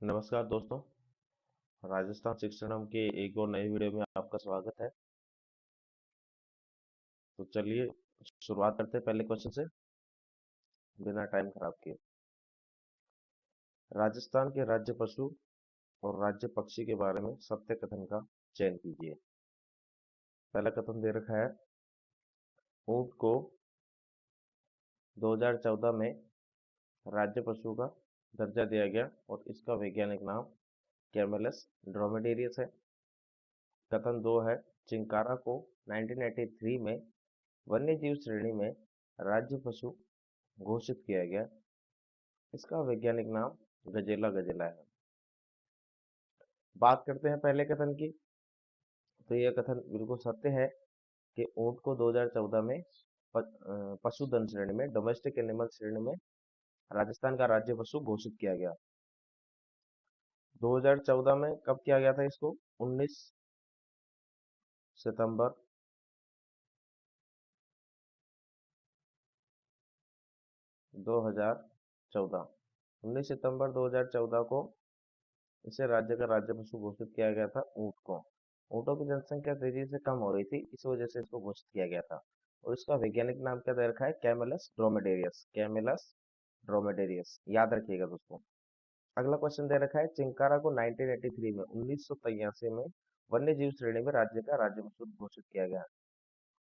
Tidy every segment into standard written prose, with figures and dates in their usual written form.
नमस्कार दोस्तों। राजस्थान शिक्षणम के एक और नए वीडियो में आपका स्वागत है। तो चलिए शुरुआत करते हैं पहले क्वेश्चन से बिना टाइम खराब किए। राजस्थान के राज्य पशु और राज्य पक्षी के बारे में सत्य कथन का चयन कीजिए। पहला कथन दे रखा है, ऊंट को 2014 में राज्य पशु का दर्जा दिया गया और इसका वैज्ञानिक नाम कैमेलस ड्रोमेडेरियस है। कथन 2 है, चिंकारा को 1983 में वन्यजीव श्रेणी में राज्य पशु घोषित किया गया, इसका वैज्ञानिक नाम गजेला गजेला है। बात करते हैं पहले कथन की, तो यह कथन बिल्कुल सत्य है कि ऊंट को 2014 में पशुधन श्रेणी में, डोमेस्टिक एनिमल श्रेणी में राजस्थान का राज्य पशु घोषित किया गया। 2014 में कब किया गया था इसको? 19 सितंबर 2014। 19 सितंबर 2014 को इसे राज्य का राज्य पशु घोषित किया गया था ऊंट को। ऊंटों की जनसंख्या तेजी से कम हो रही थी, इस वजह से इसको घोषित किया गया था और इसका वैज्ञानिक नाम क्या दे रखा है? कैमेलस ड्रोमेडेरियस। कैमेलस ड्रोमेडेरियस, याद रखिएगा दोस्तों। अगला क्वेश्चन दे रखा है, चिंकारा को 1983 में 1983 में वन्यजीव श्रेणी में राज्य का राज्य पशु घोषित किया गया।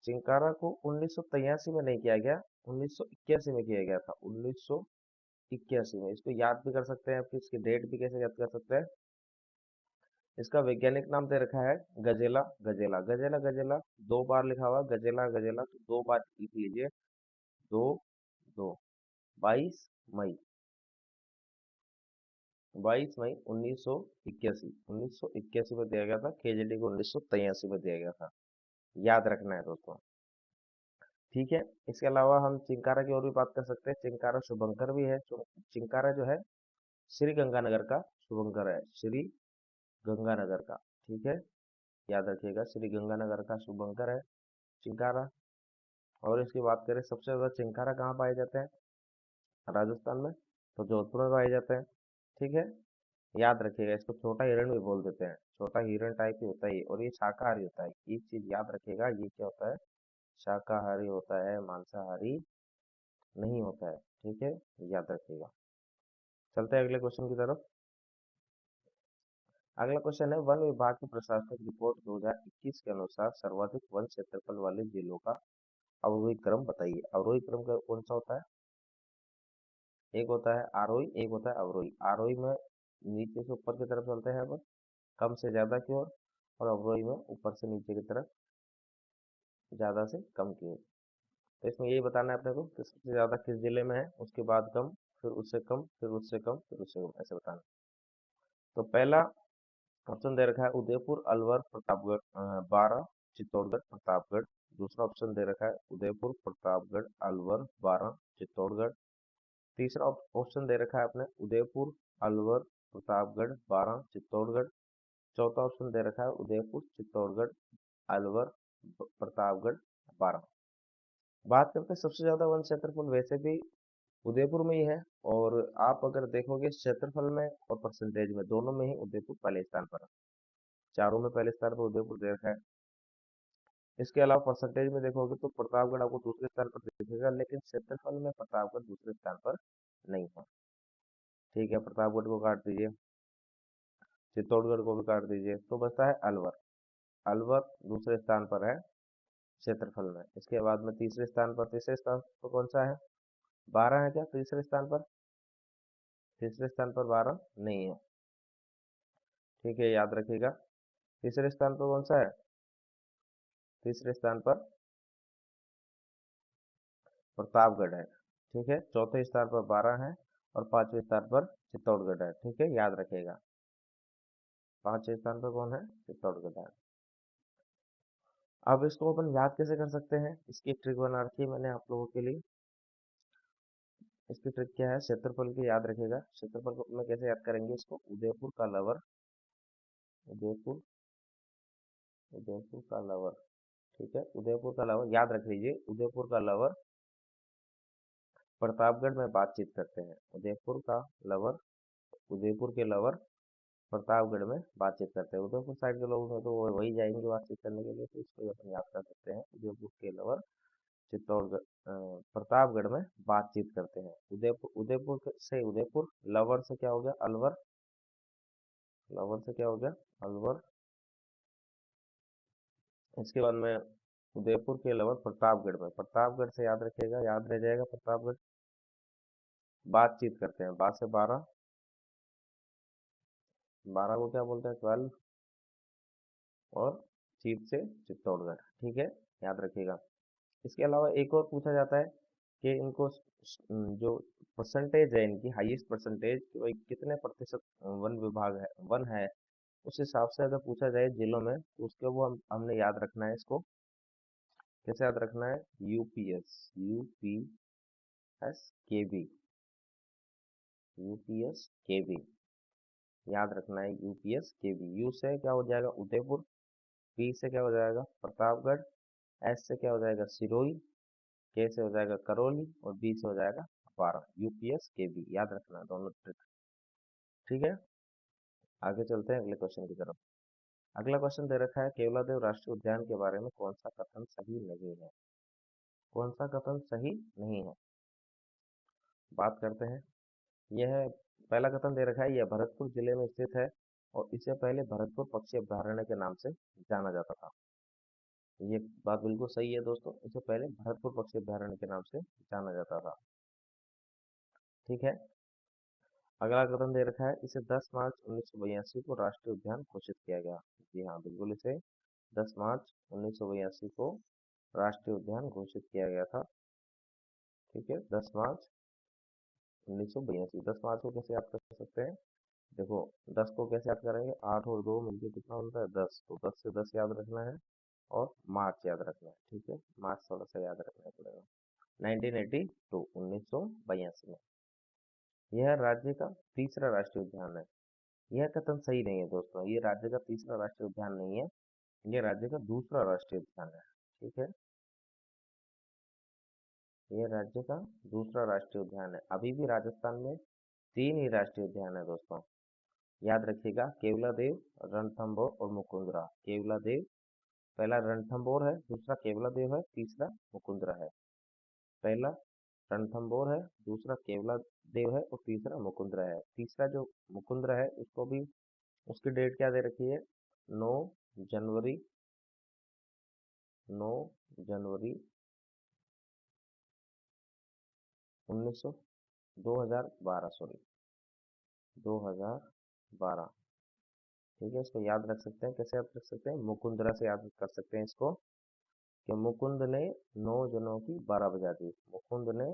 चिंकारा को 1983 में नहीं किया गया, 1981 में किया गया था। 1981 में, इसको याद भी कर सकते हैं, फिर इसकी डेट भी कैसे याद कर सकते हैं। इसका वैज्ञानिक नाम दे रखा है गजेला गजेला। गजेला गजेला 2 बार लिखा हुआ, गजेला गजेला तो 2 बार लिख लीजिए। 2 2 22 मई 22 मई 1981 1981 में दिया गया था। केजेडी को 1983 में दिया गया था, याद रखना है दोस्तों। ठीक है, इसके अलावा हम चिंकारा की और भी बात कर सकते हैं। चिंकारा शुभंकर भी है। चिंकारा जो है श्री गंगानगर का शुभंकर है, श्री गंगानगर का। ठीक है, याद रखिएगा, श्री गंगानगर का शुभंकर है चिंकारा। और इसकी बात करें, सबसे ज्यादा चिंकारा कहाँ पाए जाते हैं राजस्थान में? तो जोधपुर में पाए जाते हैं। ठीक है, याद रखिएगा, इसको छोटा हिरण भी बोल देते हैं। छोटा हिरण टाइप ही होता है और ये शाकाहारी होता है। एक चीज याद रखिएगा, ये क्या होता है? शाकाहारी होता है, मांसाहारी नहीं होता है। ठीक है, याद रखिएगा। चलते हैं अगले क्वेश्चन की तरफ। अगला क्वेश्चन है, वन विभाग की प्रशासनिक रिपोर्ट 2021 के अनुसार सर्वाधिक वन क्षेत्रफल वाले जिलों का अवरोही क्रम बताइए। अवरोही क्रम का कौन सा होता है? एक होता है आरोही, एक होता है अवरोही। आरोही में नीचे से ऊपर की तरफ चलते हैं अपन, कम से ज्यादा की ओर, और अवरोही में ऊपर से नीचे की तरफ, ज्यादा से कम की ओर। तो इसमें यही बताना है अपने को कि सबसे ज्यादा किस जिले में है, उसके बाद कम, फिर उससे कम, फिर उससे कम, फिर उससे कम, ऐसे बताना। तो पहला ऑप्शन दे रखा है उदयपुर, अलवर, प्रतापगढ़, 12, चित्तौड़गढ़, प्रतापगढ़। दूसरा ऑप्शन दे रखा है उदयपुर, प्रतापगढ़, अलवर, 12, चित्तौड़गढ़। तीसरा ऑप्शन दे रखा है अपने उदयपुर, अलवर, प्रतापगढ़, 12, चित्तौड़गढ़। चौथा ऑप्शन दे रखा है उदयपुर, चित्तौड़गढ़, अलवर, प्रतापगढ़, 12। बात करते हैं सबसे ज्यादा वन क्षेत्रफल, वैसे भी उदयपुर में ही है, और आप अगर देखोगे क्षेत्रफल में और परसेंटेज में, दोनों में ही उदयपुर पहले स्थान पर है। चारों में पहले स्थान पर उदयपुर दे रखा है। इसके अलावा परसेंटेज में देखोगे तो प्रतापगढ़ आपको दूसरे स्थान पर दिखेगा, लेकिन क्षेत्रफल में प्रतापगढ़ दूसरे स्थान पर नहीं है। ठीक है, प्रतापगढ़ को काट दीजिए, चित्तौड़गढ़ को भी काट दीजिए, तो बचता है अलवर। अलवर दूसरे स्थान पर है क्षेत्रफल में। इसके बाद में तीसरे स्थान पर, तीसरे स्थान पर कौन सा है? 12 है क्या तीसरे स्थान पर? तीसरे स्थान पर 12 नहीं है। ठीक है, याद रखिएगा, तीसरे स्थान पर कौन सा है? तीसरे स्थान पर प्रतापगढ़ है। ठीक है, चौथे स्थान पर 12 है और पांचवें स्थान पर चित्तौड़गढ़ है। ठीक है, याद रखिएगा, पांचवें स्थान पर कौन है? चित्तौड़गढ़ है। अब इसको अपन याद कैसे कर सकते हैं, इसकी ट्रिक बना रखी है मैंने आप लोगों के लिए। इसकी ट्रिक क्या है? क्षेत्रफल की याद रखिएगा। क्षेत्रफल को अपने कैसे याद करेंगे इसको? उदयपुर का लवर, उदयपुर, उदयपुर का लवर। ठीक है, उदयपुर का लवर याद रख लीजिए। उदयपुर का लवर प्रतापगढ़ में बातचीत करते हैं। उदयपुर का लवर उदयपुर के लवर प्रतापगढ़ में बातचीत करते हैं। उदयपुर साइड के लोग हैं तो वो वही जाएंगे बातचीत करने के लिए, तो इसको अपन याद कर सकते हैं। उदयपुर के लवर चित्तौड़गढ़ प्रतापगढ़ में बातचीत करते हैं। उदयपुर, से उदयपुर, लवर से क्या हो गया अलवर, लवर से क्या हो गया अलवर। इसके बाद में उदयपुर के लवर प्रतापगढ़ में, प्रतापगढ़ से याद रखिएगा, याद रह जाएगा प्रतापगढ़। बातचीत करते हैं, बात से 12, 12 को क्या बोलते हैं 12, और चीत से चित्तौड़गढ़। ठीक है, याद रखिएगा। इसके अलावा एक और पूछा जाता है कि इनको जो परसेंटेज है इनकी, हाईएस्ट परसेंटेज कितने प्रतिशत वन विभाग है, वन है, उस हिसाब से अगर पूछा जाए जिलों में, तो उसके वो हमने याद रखना है। इसको कैसे याद रखना है, यूपीएस, केबी, यूपीएस केबी याद रखना है। UPS KB. यू से क्या हो जाएगा उदयपुर, पी से क्या हो जाएगा प्रतापगढ़, एस से क्या हो जाएगा सिरोही, के से हो जाएगा करौली, और बी से हो जाएगा बारा। यूपीएस केबी याद रखना है दोनों ट्रिक। ठीक है, आगे चलते हैं अगले क्वेश्चन की तरफ। अगला क्वेश्चन दे रखा है, केवलादेव राष्ट्रीय उद्यान के बारे में कौन सा कथन सही नहीं है, कौन सा कथन सही नहीं है, बात करते हैं। यह पहला कथन दे रखा है, यह भरतपुर जिले में स्थित है और इससे पहले भरतपुर पक्षी अभयारण्य के नाम से जाना जाता था। ये बात बिल्कुल सही है दोस्तों, इससे पहले भरतपुर पक्षी अभयारण्य के नाम से जाना जाता था। ठीक है, अगला कथन दे रखा है, इसे 10 मार्च 1982 को राष्ट्रीय उद्यान घोषित किया गया। जी हाँ बिल्कुल, इसे 10 मार्च 1982 को राष्ट्रीय उद्यान घोषित किया गया था। ठीक है, 10 मार्च 1982। 10 मार्च को कैसे याद कर सकते हैं, देखो 10 को कैसे याद करेंगे, 8 और 2 मिलकर कितना होता है 10, तो 10 से 10 याद रखना है और मार्च याद रखना है। ठीक है, मार्च थोड़ा सा याद रखना पड़ेगा। 1982, 1982 में। यह राज्य का तीसरा राष्ट्रीय उद्यान है। यह कथन सही नहीं है दोस्तों, ये राज्य का तीसरा राष्ट्रीय उद्यान नहीं है, ये राज्य का दूसरा राष्ट्रीय उद्यान है। ठीक है, ये राज्य का दूसरा राष्ट्रीय उद्यान है। अभी भी राजस्थान में 3 ही राष्ट्रीय उद्यान है दोस्तों, याद रखिएगा, केवलादेव, रणथंभौर और मुकुंदरा। केवलादेव पहला रणथंभौर है, दूसरा केवलादेव है, तीसरा मुकुंदरा है। पहला रणथंभौर है, दूसरा केवलादेव है और तीसरा मुकुंदरा है। तीसरा जो मुकुंदरा है उसको भी, उसकी डेट क्या दे रखी है 9 जनवरी, 9 जनवरी 1900 2012, सॉरी 2012। ठीक है, इसको याद रख सकते हैं, कैसे याद रख सकते हैं, मुकुंदरा से याद कर सकते हैं इसको, कि मुकुंद ने 9 जनों की 12 बजा दी। मुकुंद ने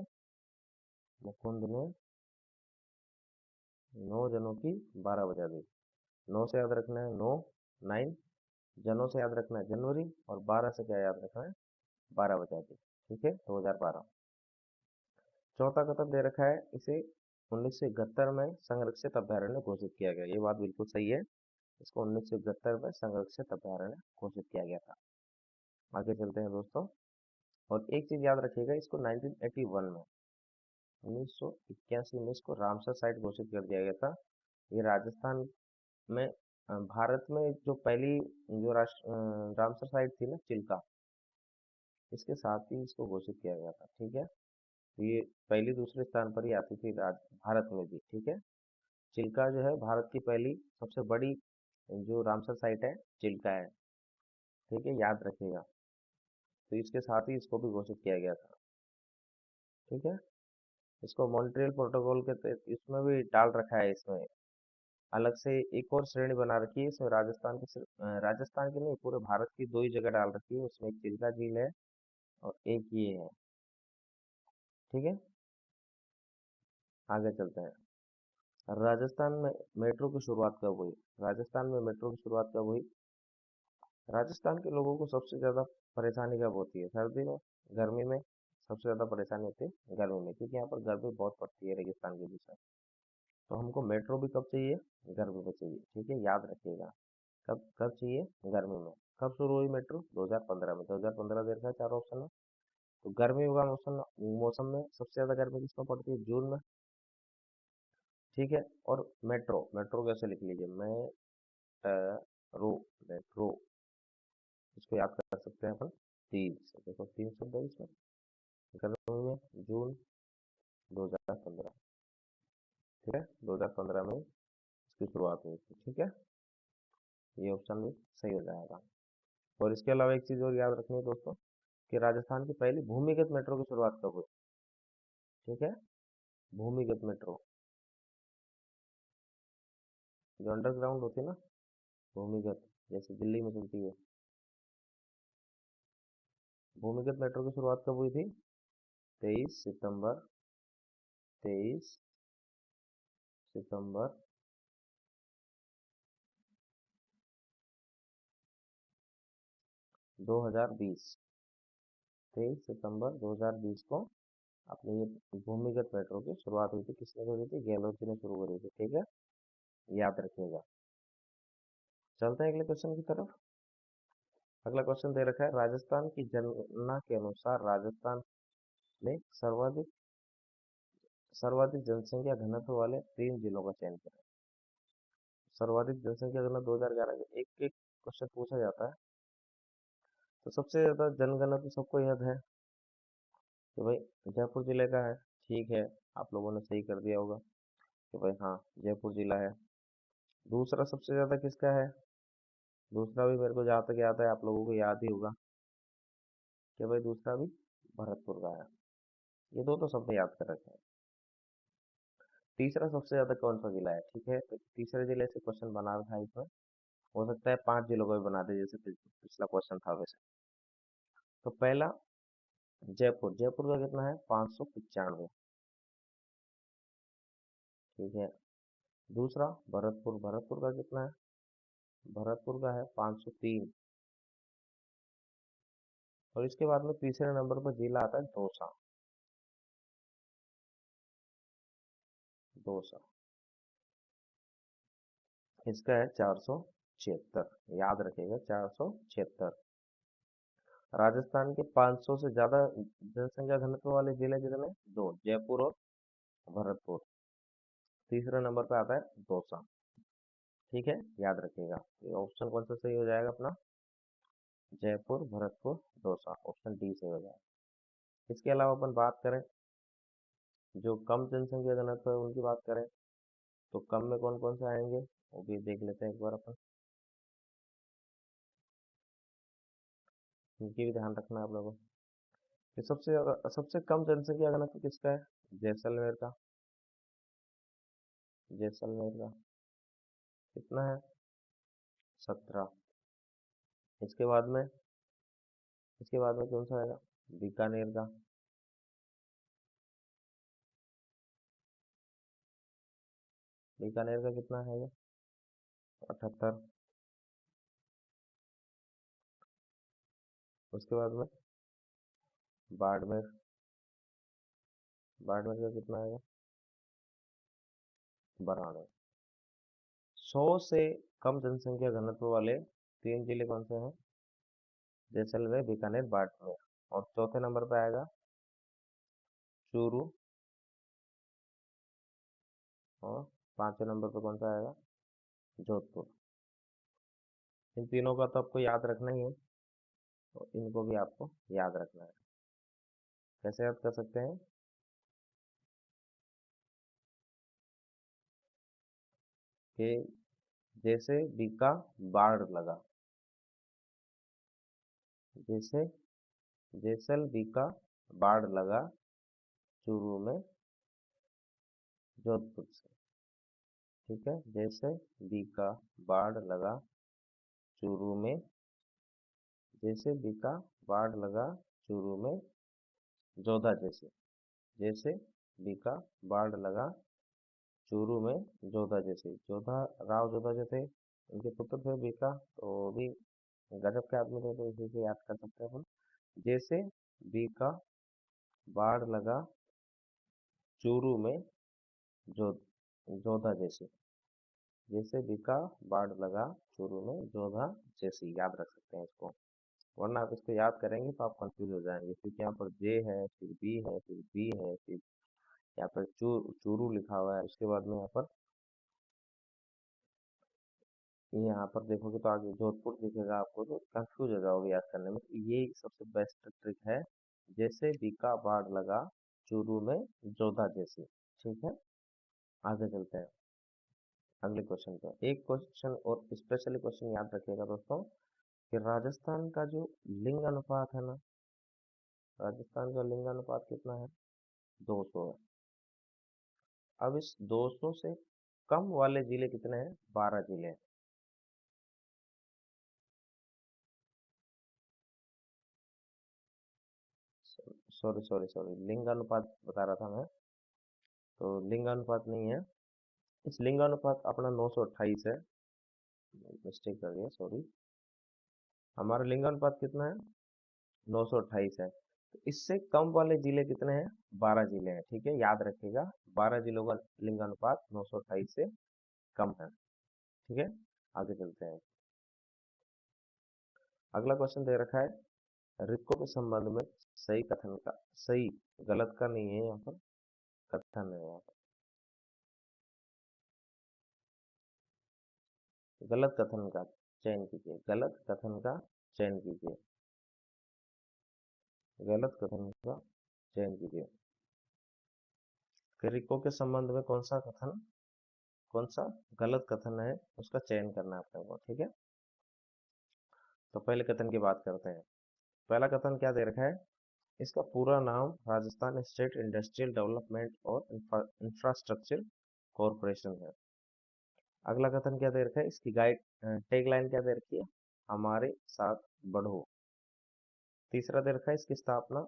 9 जनों की 12 बजा दी। 9 से याद रखना है 9, 9, जनों से याद रखना है जनवरी, और 12 से क्या याद रखना है 12 बजा दी। ठीक है, 2012। चौथा कथन दे रखा है, इसे 1971 में संरक्षित अभ्यारण्य घोषित किया गया। ये बात बिल्कुल सही है, इसको 1971 में संरक्षित अभ्यारण्य घोषित किया गया था। आगे चलते हैं दोस्तों, और एक चीज याद रखिएगा, इसको 1981 में, 1981 में इसको रामसर साइट घोषित कर दिया गया था। ये राजस्थान में, भारत में जो पहली जो रामसर साइट थी ना चिल्का, इसके साथ ही इसको घोषित किया गया था। ठीक है, तो ये पहली दूसरे स्थान पर ही आती थी भारत में भी। ठीक है, चिल्का जो है भारत की पहली सबसे बड़ी जो रामसर साइट है चिल्का है। ठीक है, याद रखिएगा, तो इसके साथ ही इसको भी घोषित किया गया था। ठीक है, इसको मॉन्ट्रियल प्रोटोकॉल के तहत इसमें भी डाल रखा है, इसमें अलग से एक और श्रेणी बना रखी है। इसमें राजस्थान की राजस्थान की नहीं, पूरे भारत की 2 ही जगह डाल रखी है, उसमें एक चिल्का झील है और एक ये है। ठीक है, आगे चलते हैं। राजस्थान में मेट्रो की शुरुआत कब हुई, राजस्थान में मेट्रो की शुरुआत कब हुई। राजस्थान के लोगों को सबसे ज़्यादा परेशानी कब होती है, सर्दी में, गर्मी में। सबसे ज़्यादा परेशानी होती है गर्मी में, क्योंकि यहाँ पर गर्मी बहुत पड़ती है रेगिस्तान के बीच में। तो हमको मेट्रो भी कब चाहिए, गर्मी में चाहिए। ठीक है, याद रखिएगा, कब कब चाहिए, गर्मी में। कब शुरू हुई मेट्रो, 2015 में। 2015 दे रखा है 4 ऑप्शन में। तो गर्मी का मौसम, मौसम में सबसे ज़्यादा गर्मी किसमें पड़ती है, जून में। ठीक है। और मेट्रो, मेट्रो कैसे लिख लीजिए, मेट्रो, मेट्रो, इसको याद कर सकते हैं अपन 3 से। देखो 3 शब्द है इसमें। गर्मी में जून 2015, ठीक है, 2015 में इसकी शुरुआत हुई थी, ठीक है। ये ऑप्शन भी सही हो जाएगा। और इसके अलावा एक चीज और याद रखनी है दोस्तों, कि राजस्थान की पहली भूमिगत मेट्रो की शुरुआत कब हुई, ठीक है। भूमिगत मेट्रो, जो अंडरग्राउंड होती है ना, भूमिगत, जैसे दिल्ली में चलती है। भूमिगत मेट्रो की शुरुआत कब हुई थी? 23 सितंबर, 23 सितंबर 2020, 23 सितंबर 2020 को अपनी ये भूमिगत मेट्रो की शुरुआत हुई थी। किसने करी थी? गहलोत जी ने शुरू करी थी, ठीक है, याद रखिएगा। चलते हैं अगले क्वेश्चन की तरफ। अगला क्वेश्चन दे रखा है, राजस्थान की जनगणना के अनुसार राजस्थान में सर्वाधिक सर्वाधिक जनसंख्या घनत्व वाले 3 जिलों का चयन करें। सर्वाधिक जनसंख्या घनत्व 2011 के एक एक क्वेश्चन पूछा जाता है। तो सबसे ज्यादा जनघनत्व सबको याद है कि भाई जयपुर जिले का है, ठीक है, आप लोगों ने सही कर दिया होगा कि भाई हाँ जयपुर जिला है। दूसरा सबसे ज्यादा किसका है? दूसरा भी मेरे को जहाँ तक याद है आप लोगों को याद ही होगा कि भाई दूसरा भी भरतपुर का है। ये दो तो सबने याद कर रखे हैं। तीसरा सबसे ज्यादा कौन सा जिला है? ठीक है, तो तीसरे जिले से क्वेश्चन बना रखा है इसमें। हो सकता है 5 जिलों को भी बना दे, जैसे पिछला क्वेश्चन था वैसे। तो पहला जयपुर, जयपुर का कितना है? 595, ठीक है। दूसरा भरतपुर, भरतपुर का कितना है? भरतपुर का है 503। और इसके बाद में तीसरे नंबर पर जिला आता है दौसा, दौसा, इसका है 476, याद रखिएगा 476। राजस्थान के 500 से ज्यादा जनसंख्या घनत्व वाले जिले कितने? दो, जयपुर और भरतपुर। तीसरे नंबर पे आता है दौसा, ठीक है, याद रखिएगा। ये ऑप्शन कौन सा सही हो जाएगा अपना? जयपुर, भरतपुर, दौसा, ऑप्शन डी सही हो जाएगा। इसके अलावा अपन बात करें जो कम जनसंख्या घनत्व है उनकी बात करें, तो कम में कौन कौन से आएंगे वो भी देख लेते हैं एक बार अपन। इनकी भी ध्यान रखना है आप लोगों को। ये सबसे कम जनसंख्या घनत्व किसका है? जैसलमेर का, जैसलमेर का कितना है? 17। इसके बाद में, इसके बाद में कौन सा आएगा? बीकानेर का, बीकानेर का कितना है? 78। उसके बाद में बाड़मेर, बाड़मेर का कितना आएगा? 92। 100 से कम जनसंख्या घनत्व वाले 3 जिले कौन से हैं? जैसलमेर, बीकानेर, बाड़मेर। और चौथे नंबर पे आएगा चूरू। और 5वें नंबर पे कौन सा आएगा? जोधपुर। इन तीनों का तो आपको याद रखना ही है, तो इनको भी आपको याद रखना है। कैसे याद कर सकते हैं? कि जैसे बीका बाढ़ लगा, जैसे जैसल बीका बाढ़ लगा चूरू में जोधपुर से, ठीक है। जैसे बीका बाढ़ लगा चूरू में, जैसे बीका बाढ़ लगा चूरू में जोधा जैसे, जैसे बीका बाढ़ लगा चूरू में जोधा जैसे। जोधा, राव जोधा जो थे उनके पुत्र थे बीका, तो वो भी गजब के आदमी थे, तो इसी से याद कर सकते हैं अपन। जैसे बीका बाढ़ लगा चूरू में जो जोधा जैसे, जैसे बीका बाढ़ लगा चूरू में जोधा जैसी, याद रख सकते हैं इसको। वरना आप इसको याद करेंगे तो आप कंफ्यूज हो जाएंगे, क्योंकि यहाँ पर जे है, फिर बी है, फिर बी है, फिर यहाँ पर चूरू लिखा हुआ है, उसके बाद में यहाँ पर देखोगे तो आगे जोधपुर दिखेगा आपको, तो कंफ्यूज हो जाओगे याद करने में। तो ये सबसे बेस्ट ट्रिक है, जैसे बीका बाढ़ लगा चूरू में जोधा जैसी। ठीक है, आगे चलते हैं अगले क्वेश्चन पे। एक क्वेश्चन और स्पेशली क्वेश्चन याद रखिएगा दोस्तों, कि राजस्थान का जो लिंग अनुपात है ना, राजस्थान का लिंग अनुपात कितना है? 200 है। अब इस 200 से कम वाले जिले कितने हैं? 12 जिले हैं। सॉरी सॉरी सॉरी, लिंग अनुपात बता रहा था मैं, तो लिंग अनुपात नहीं है। इस लिंग अनुपात अपना 928 है, मिस्टेक कर दिया, सॉरी। हमारा लिंग अनुपात कितना है? 928 है। तो इससे कम वाले जिले कितने हैं? 12 जिले हैं। ठीक है, याद रखिएगा, 12 जिलों का लिंग अनुपात 928 से कम है। ठीक है, आगे चलते हैं। अगला क्वेश्चन दे रखा है, रिको के संबंध में सही कथन का, सही गलत का नहीं है यहाँ पर, कथन है यहाँ पर। गलत कथन का चयन कीजिए, गलत कथन का चयन कीजिए, गलत कथन का चयन कीजिए। रिको के संबंध में कौन सा कथन, कौन सा गलत कथन है, उसका चयन करना है अपने को। ठीक है, तो पहले कथन की बात करते हैं। पहला कथन क्या दे रखा है, इसका पूरा नाम राजस्थान स्टेट इंडस्ट्रियल डेवलपमेंट और इंफ्रास्ट्रक्चर कॉरपोरेशन है। अगला कथन क्या दे रखा है, इसकी गाइड टैग लाइन क्या दे रखी है, हमारे साथ बढ़ो। तीसरा दे रखा है, इसकी स्थापना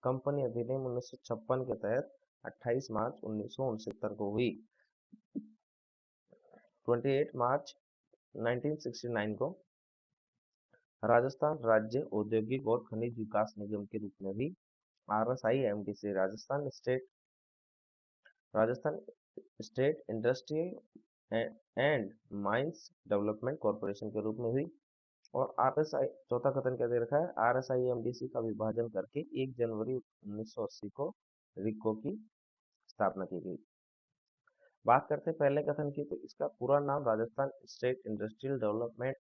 कंपनी अधिनियम 1956 के तहत 28 मार्च 1969 को हुई। 28 मार्च 1969 को राजस्थान राज्य औद्योगिक और खनिज विकास निगम के रूप में भी RSIMDC Rajasthan state industrial and mines development corporation के रूप में हुई। और RSI, चौथा कथन क्या दे रखा है, RSIMDC का विभाजन करके 1 जनवरी 1980 को रिको की स्थापना की गई। बात करते हैं पहले कथन की, तो इसका पूरा नाम राजस्थान स्टेट इंडस्ट्रियल डेवलपमेंट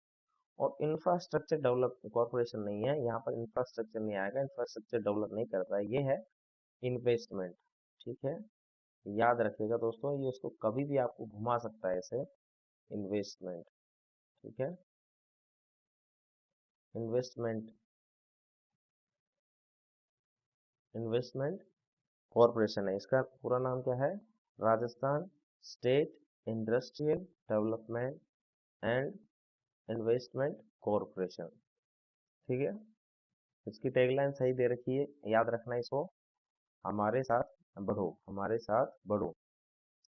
और इंफ्रास्ट्रक्चर डेवलप कॉर्पोरेशन नहीं है, यहाँ पर इंफ्रास्ट्रक्चर नहीं आएगा, इंफ्रास्ट्रक्चर डेवलप नहीं करता है, ये है इन्वेस्टमेंट। ठीक है, याद रखिएगा दोस्तों, ये उसको कभी भी आपको घुमा सकता है ऐसे, इन्वेस्टमेंट। ठीक है, इन्वेस्टमेंट, इन्वेस्टमेंट कॉर्पोरेशन है, इसका पूरा नाम क्या है, Rajasthan state industrial development and investment corporation. ठीक है, इसकी टैगलाइन सही दे रखी है, याद रखना इसको, हमारे साथ बढ़ो, हमारे साथ बढ़ो।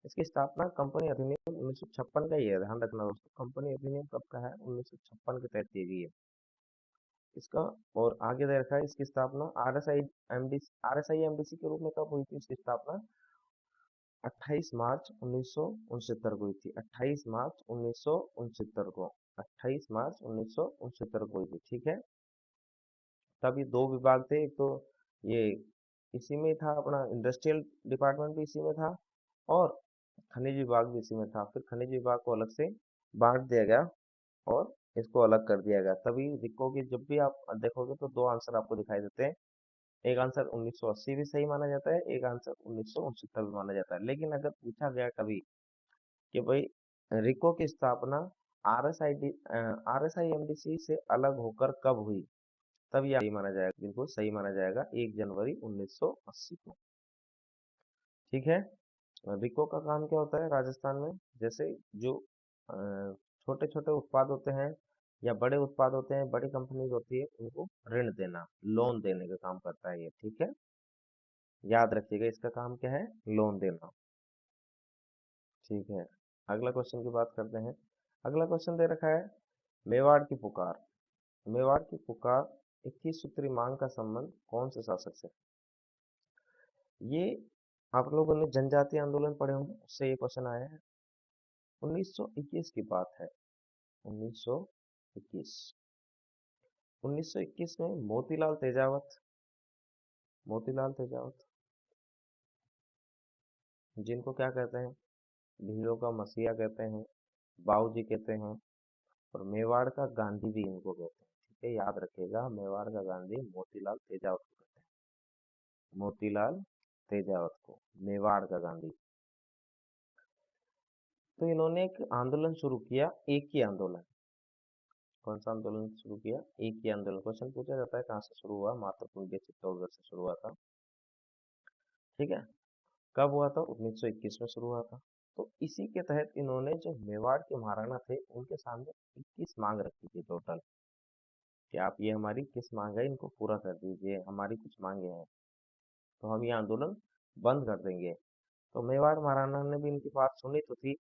इसकी स्थापना कंपनी अधिनियम 1956 का ही है, ध्यान रखना दोस्तों, कंपनी अधिनियम कब का है, 1956 के तहत की गई है इसका। और आगे दे रखा है, इसकी स्थापना RSIMDC के रूप में कब हुई थी, इसकी स्थापना 28 मार्च 1969 को हुई थी, 28 मार्च 1969 को, 28 मार्च 1969 को हुई थी। ठीक है, तब ये दो विभाग थे, एक तो ये इसी में था, अपना इंडस्ट्रियल डिपार्टमेंट भी इसी में था, और खनिज विभाग भी इसी में था। फिर खनिज विभाग को अलग से बांट दिया गया और इसको अलग कर दिया गया। तभी रिको की जब भी आप देखोगे तो दो आंसर आपको दिखाई देते हैं, एक आंसर 1980 भी सही माना जाता है, एक आंसर 1969 भी माना जाता है। लेकिन अगर पूछा गया कभी कि भाई रिको की स्थापना RSIMDC से अलग होकर कब हुई, तब यह सही माना जाएगा, बिल्कुल सही माना जाएगा, 1 जनवरी 1980 को। ठीक है, रिको का काम क्या होता है राजस्थान में, जैसे जो छोटे छोटे उत्पाद होते हैं या बड़े उत्पाद होते हैं, बड़ी कंपनीज होती है, उनको ऋण देना, लोन देने का काम करता है ये। ठीक है, याद रखिएगा, इसका काम क्या है, लोन देना। ठीक है, अगला क्वेश्चन की बात करते हैं। अगला क्वेश्चन दे रखा है, मेवाड़ की पुकार, मेवाड़ की पुकार 21 सूत्री मांग का संबंध कौन से शासक से? ये आप लोगों ने जनजाति आंदोलन पढ़े होंगे, उससे ये क्वेश्चन आया है। 1921 की बात है, 1921। 1921 में मोतीलाल तेजावत, मोतीलाल तेजावत जिनको क्या कहते हैं, भीलों का मसीहा कहते हैं, बाऊजी कहते हैं, और मेवाड़ का गांधी भी इनको कहते हैं। ठीक है, याद रखिएगा, मेवाड़ का गांधी मोतीलाल तेजावत को कहते हैं, मोतीलाल तेजावत को मेवाड़ का गांधी। तो इन्होंने एक आंदोलन शुरू किया, एक ही आंदोलन। कौन सा आंदोलन शुरू किया? एक ही आंदोलन। क्वेश्चन पूछा जाता है कहाँ से शुरू हुआ, महत्वपूर्ण बेसिक चित्तौड़गढ़ से शुरू हुआ था। ठीक है, कब हुआ था? 1921 में शुरू हुआ था। तो इसी के तहत इन्होंने जो मेवाड़ के महाराणा थे उनके सामने 21 मांग रखी थी टोटल, कि आप ये हमारी किस मांग है इनको पूरा कर दीजिए, हमारी कुछ मांगे हैं तो हम ये आंदोलन बंद कर देंगे। तो मेवाड़ महाराणा ने भी इनकी बात सुनी तो थी,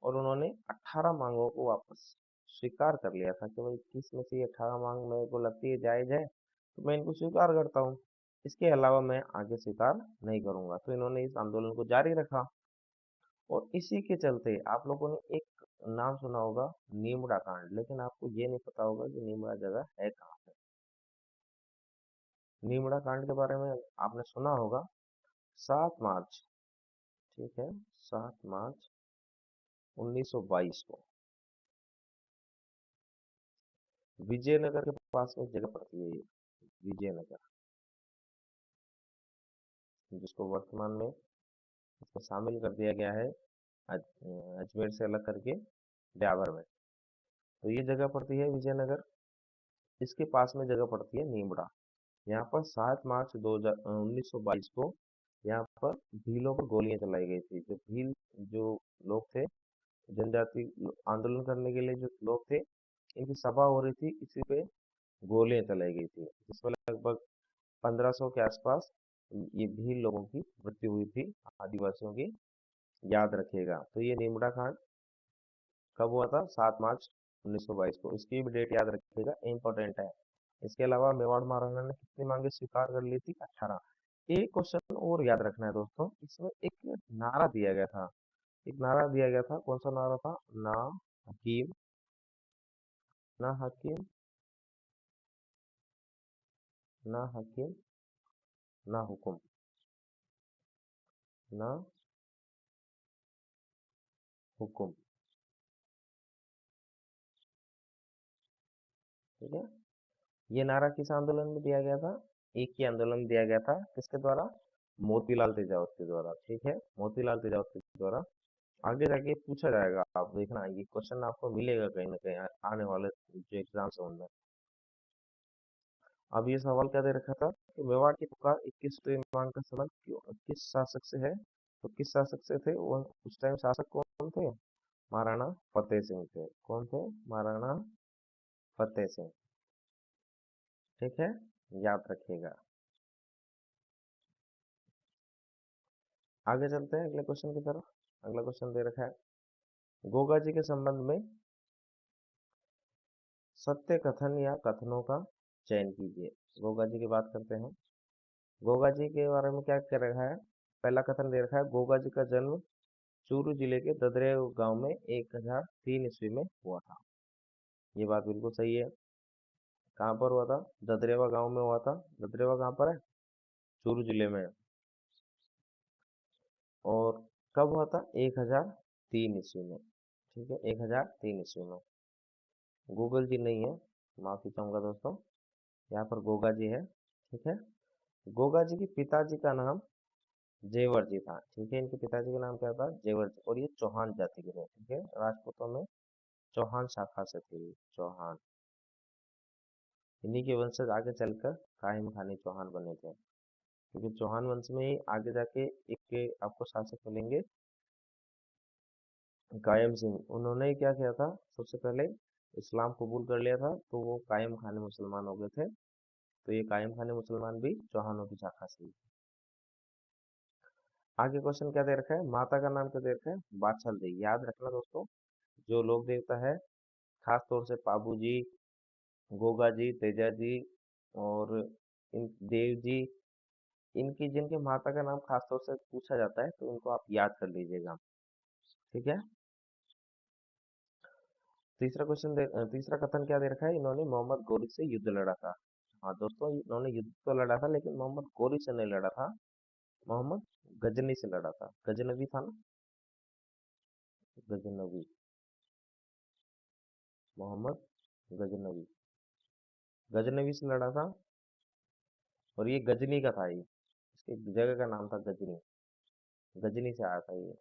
और उन्होंने 18 मांगों को वापस स्वीकार कर लिया था कि भाई 21 में से ये 18 मांग मेरे को लगती है जायज है, तो मैं इनको स्वीकार करता हूँ, इसके अलावा मैं आगे स्वीकार नहीं करूंगा। तो इन्होंने इस आंदोलन को जारी रखा, और इसी के चलते आप लोगों ने एक नाम सुना होगा, नीमड़ा कांड, लेकिन आपको ये नहीं पता होगा कि नीमड़ा जगह है कहाँ पे। नीमड़ा कांड के बारे में आपने सुना होगा। 7 मार्च, ठीक है, 7 मार्च 1922 को विजयनगर के पास में एक जगह पड़ती है ये, विजयनगर, जिसको वर्तमान में इसको शामिल कर दिया गया है अजमेर से अलग करके ब्यावर में। तो ये जगह पड़ती है विजयनगर, इसके पास में जगह पड़ती है नीमड़ा। यहाँ पर 7 मार्च 1922 को यहाँ पर भीलों पर गोलियां चलाई गई थी। जो भील जो लोग थे, जनजाति आंदोलन करने के लिए जो लोग थे, इनकी सभा हो रही थी, इसी पे गोलियां चलाई गई थी, जिसमें लगभग 1500 के आसपास ये भील लोगों की मृत्यु हुई थी, आदिवासियों की। याद रखिएगा। तो ये नीमड़ा कांड कब हुआ था? 7 मार्च 1922 को। इसकी भी डेट याद रखिएगा, इंपॉर्टेंट है। इसके अलावा मेवाड़ महाराणा ने कितनी मांगे स्वीकार कर ली थी? 18। एक क्वेश्चन और याद रखना है दोस्तों, इसमें एक नारा दिया गया था, एक नारा दिया गया था। कौन सा नारा था? ना हकीम, ना हकीम, ना हकीम, ना हुकुम, ना हुकुम। ठीक है, ये नारा किस आंदोलन में दिया गया था? एक ही आंदोलन में दिया गया था, किसके द्वारा? मोतीलाल तेजावत के द्वारा। ठीक है, मोतीलाल तेजावत के द्वारा। आगे जाके पूछा जाएगा, आप देखना, ये क्वेश्चन आपको मिलेगा कहीं ना कहीं आने वाले जो एग्जाम्स है उनमें। अब ये सवाल क्या दे रखा था कि मेवाड़ की पुकार 21वीं मांग का संबंध किस शासक से है? तो किस शासक से थे वो? उस टाइम शासक कौन थे? महाराणा फतेह सिंह थे। कौन थे? महाराणा फतेह सिंह। ठीक है, याद रखिएगा। आगे चलते हैं अगले क्वेश्चन की तरफ। अगला क्वेश्चन दे रखा है, गोगा जी के संबंध में सत्य कथन या कथनों का चयन कीजिए। गोगा जी की बात करते हैं। गोगा जी के बारे में क्या कह रखा है? पहला कथन दे रखा है, गोगा जी का जन्म चूरू जिले के ददरेव गांव में 1003 ईस्वी में हुआ था। ये बात बिल्कुल सही है। कहाँ पर हुआ था? ददरेवा गांव में हुआ था। ददरेवा कहाँ पर है? चूरू जिले में। और कब हुआ था? 1003 ईस्वी में। ठीक है, 1003 ईस्वी में। गूगल जी नहीं है, माफी चाहूंगा दोस्तों, यहाँ पर गोगा जी है। ठीक है, गोगा जी के पिताजी का नाम जेवर जी था। ठीक है, इनके पिताजी का नाम क्या था? जेवर जी, और ये चौहान जाति के थे। ठीक है, राजपूतों में चौहान शाखा से थे, चौहान। इन्हीं के वंशज आगे चलकर कायम खानी चौहान बने थे, क्योंकि चौहान वंश में ही आगे जाके एक आपको शासक मिलेंगे, कायम सिंह। उन्होंने क्या किया था? सबसे पहले इस्लाम कबूल कर लिया था, तो वो कायम खाने मुसलमान हो गए थे। तो ये कायम खाने मुसलमान भी चौहानों की शाखा से ही। आगे क्वेश्चन क्या दे रखा है? माता का नाम क्या दे रखा है? बाछल देवी। याद रखना दोस्तों, जो लोक देवता है, खास तौर से पाबू जी, गोगा जी, तेजा जी, और इन देव जी, इनकी जिनके माता का नाम खास तौर से पूछा जाता है, तो इनको आप याद कर लीजिएगा। ठीक है, तीसरा कथन क्या दे रखा है? इन्होंने मोहम्मद गोरी से युद्ध लड़ा था। हाँ दोस्तों, इन्होंने युद्ध तो लड़ा था, लेकिन मोहम्मद गोरी से नहीं लड़ा था। मोहम्मद गजनी से लड़ा था, गजनवी था ना, गजनवी, मोहम्मद गजनवी, गजनवी से लड़ा था। और ये गजनी का था, ये इसकी जगह का नाम था गजनी, गजनी से आया था ये,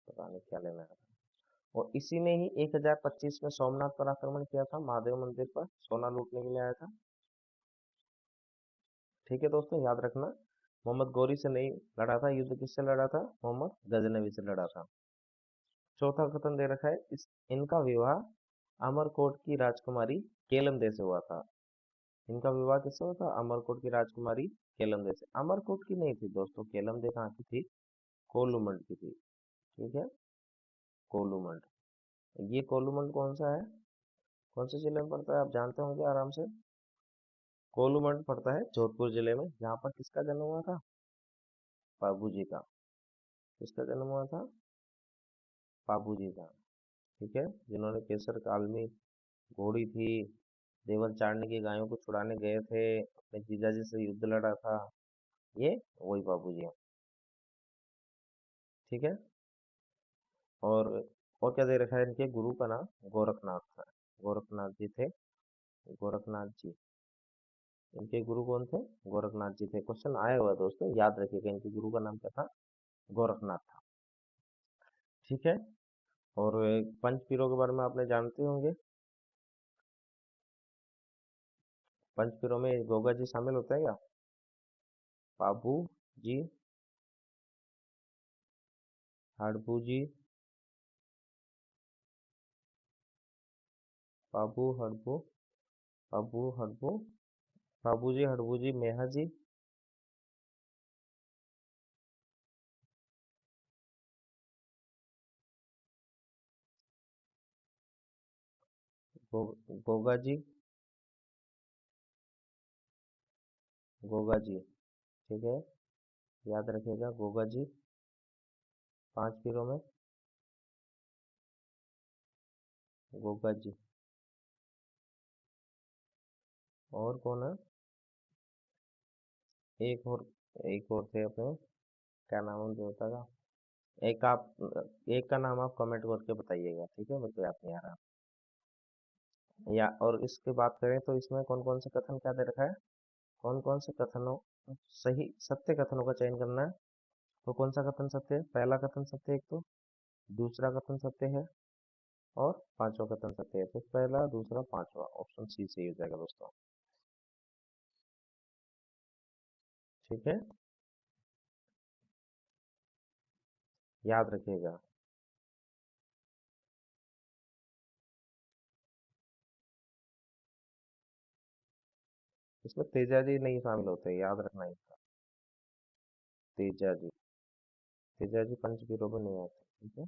पता नहीं क्या लेना है। और इसी ने ही 1025 में सोमनाथ पर आक्रमण किया था, महादेव मंदिर पर सोना लूटने के लिए आया था। ठीक है दोस्तों, याद रखना, मोहम्मद गौरी से नहीं लड़ा था, युद्ध किससे लड़ा था, मोहम्मद गजनवी से लड़ा था। चौथा कथन दे रखा है, इस इनका विवाह अमरकोट की राजकुमारी केलमदे से हुआ था। इनका विवाह किससे हुआ था, अमरकोट की राजकुमारी केलमदे से। अमरकोट की नहीं थी दोस्तों, केलमदे कहाँ की थी, कोलूमंड की थी। ठीक है, कोलूमंड। ये कोलूमंड कौन सा है, कौन से जिले में पड़ता है, आप जानते होंगे आराम से। कोलूमंड पड़ता है जोधपुर जिले में, जहाँ पर किसका जन्म हुआ था, बाबू जी का। किसका जन्म हुआ था, बाबू जी का। ठीक है, जिन्होंने केसर काल में घोड़ी थी, देवल चारणी की गायों को छुड़ाने गए थे, अपने जीजाजी से युद्ध लड़ा था, ये वही बाबू जी हैं। ठीक है, और और क्या दे रखा है, इनके गुरु का नाम गोरखनाथ था, गोरखनाथ जी थे, गोरखनाथ जी। इनके गुरु कौन थे, गोरखनाथ जी थे। क्वेश्चन आया हुआ है दोस्तों, याद रखिएगा, इनके गुरु का नाम क्या था, गोरखनाथ था। ठीक है, और पंच पीरों के बारे में आपने जानते होंगे। पंच पीरों में गोगा जी शामिल होते हैं क्या, बाबू जी, हड़बू जी, बाबू हड़बू, बाबू हड़बू, बाबू जी हड़बू जी, मेहा जी, गो, गोगा जी, गोगा जी। ठीक है, याद रखिएगा, गोगा जी पांच पीरों में, गोगा जी। और कौन है, एक और, एक और थे अपने, क्या नाम है उन देवता का, एक आप, एक का नाम आप कमेंट करके बताइएगा, ठीक है, मुझे याद नहीं आ रहा। या और इसके बात करें तो इसमें कौन कौन से कथन क्या दे रखा है, कौन कौन से कथनों, सही सत्य कथनों का चयन करना है। तो कौन सा कथन सत्य है, पहला कथन सत्य है एक तो, दूसरा कथन सत्य है, और पांचवा कथन सत्य है। तो पहला दूसरा पांचवा, ऑप्शन सी सही हो जाएगा दोस्तों। ठीक है, याद रखिएगा। इसमें तेजा जी नहीं शामिल होते, याद रखना इसका, तेजा जी, तेजा जी पंचवीरों में नहीं आते। ठीक है,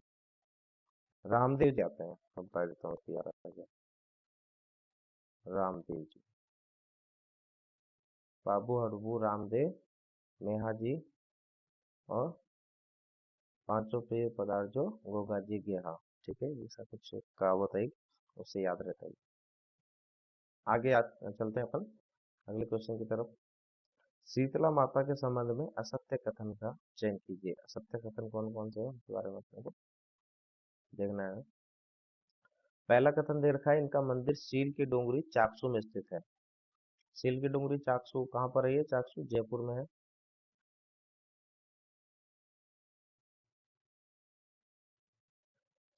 रामदेव जी आते हैं, अब बता देता हूँ इसकी, याद रखिएगा, रामदेव जी, बाबू हड़बू रामदेव, नेहा जी, और पांचों पेय पदार्थ जो गोगा जी गेहा। ठीक है, ऐसा कुछ कहावत है, उससे याद रहता है। आगे चलते हैं अपन अगले क्वेश्चन की तरफ। शीतला माता के संबंध में असत्य कथन का चयन कीजिए। असत्य कथन कौन कौन से हैं, उसके बारे में अपने को देखना है। पहला कथन दे रखा है, इनका मंदिर सील की डोंगरी चाकसू में स्थित है। सील की डोंगरी चाकसू कहाँ पर है, ये चाकसू जयपुर में है।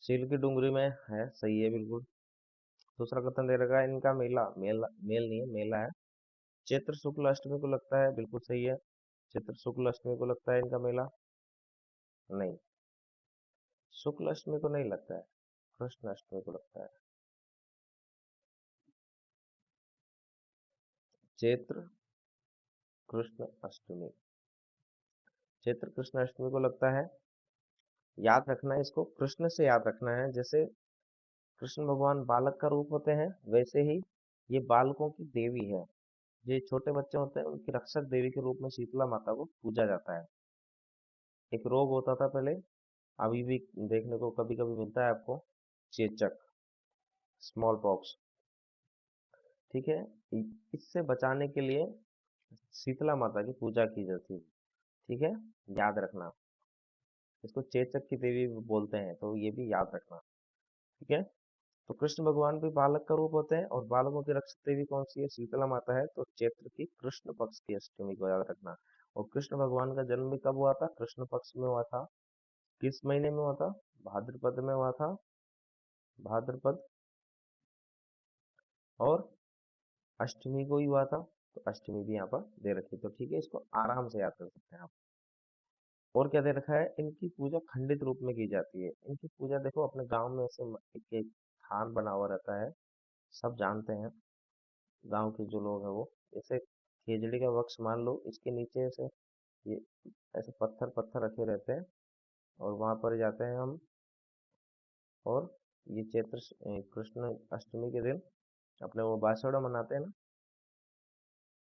सील की डोंगरी में है, सही है बिल्कुल। दूसरा कथन दे रखा है, इनका मेला, मेल नहीं है, मेला है, चैत्र शुक्ल अष्टमी को लगता है, बिल्कुल सही है। चैत्र शुक्ल अष्टमी को लगता है इनका मेला, नहीं, शुक्ल अष्टमी को नहीं लगता है, कृष्ण अष्टमी को लगता है। चैत्र कृष्ण अष्टमी, चैत्र कृष्ण अष्टमी को लगता है। याद रखना है इसको, कृष्ण से याद रखना है, जैसे कृष्ण भगवान बालक का रूप होते हैं, वैसे ही ये बालकों की देवी है। ये छोटे बच्चे होते हैं, उनकी रक्षक देवी के रूप में शीतला माता को पूजा जाता है। एक रोग होता था पहले, अभी भी देखने को कभी कभी मिलता है आपको, चेचक, स्मॉल पॉक्स। ठीक है, इससे बचाने के लिए शीतला माता की पूजा की जाती है। ठीक है, याद रखना। इसको चेचक की देवी भी बोलते हैं, तो ये भी याद रखना। ठीक है, तो कृष्ण भगवान भी बालक का रूप होते हैं, और बालकों की रक्षक देवी कौन सी है? शीतला माता है। तो चैत्र की कृष्ण पक्ष की अष्टमी को याद रखना। और कृष्ण भगवान का जन्म भी कब हुआ था? कृष्ण पक्ष में हुआ था। किस महीने में हुआ था? भाद्रपद में हुआ था। भाद्रपद, और अष्टमी को ही हुआ था। तो अष्टमी भी यहाँ पर दे रखी, तो ठीक है, इसको आराम से याद कर सकते हैं आप। और क्या दे रखा है? इनकी पूजा खंडित रूप में की जाती है। इनकी पूजा देखो, अपने गांव में ऐसे एक थान बना हुआ रहता है, सब जानते हैं गांव के जो लोग हैं वो। जैसे खेजड़ी का वृक्ष मान लो, इसके नीचे ऐसे ये ऐसे पत्थर पत्थर रखे रहते हैं, और वहां पर जाते हैं हम। और ये कृष्ण अष्टमी के दिन अपने वो बासड़ा मनाते हैं ना,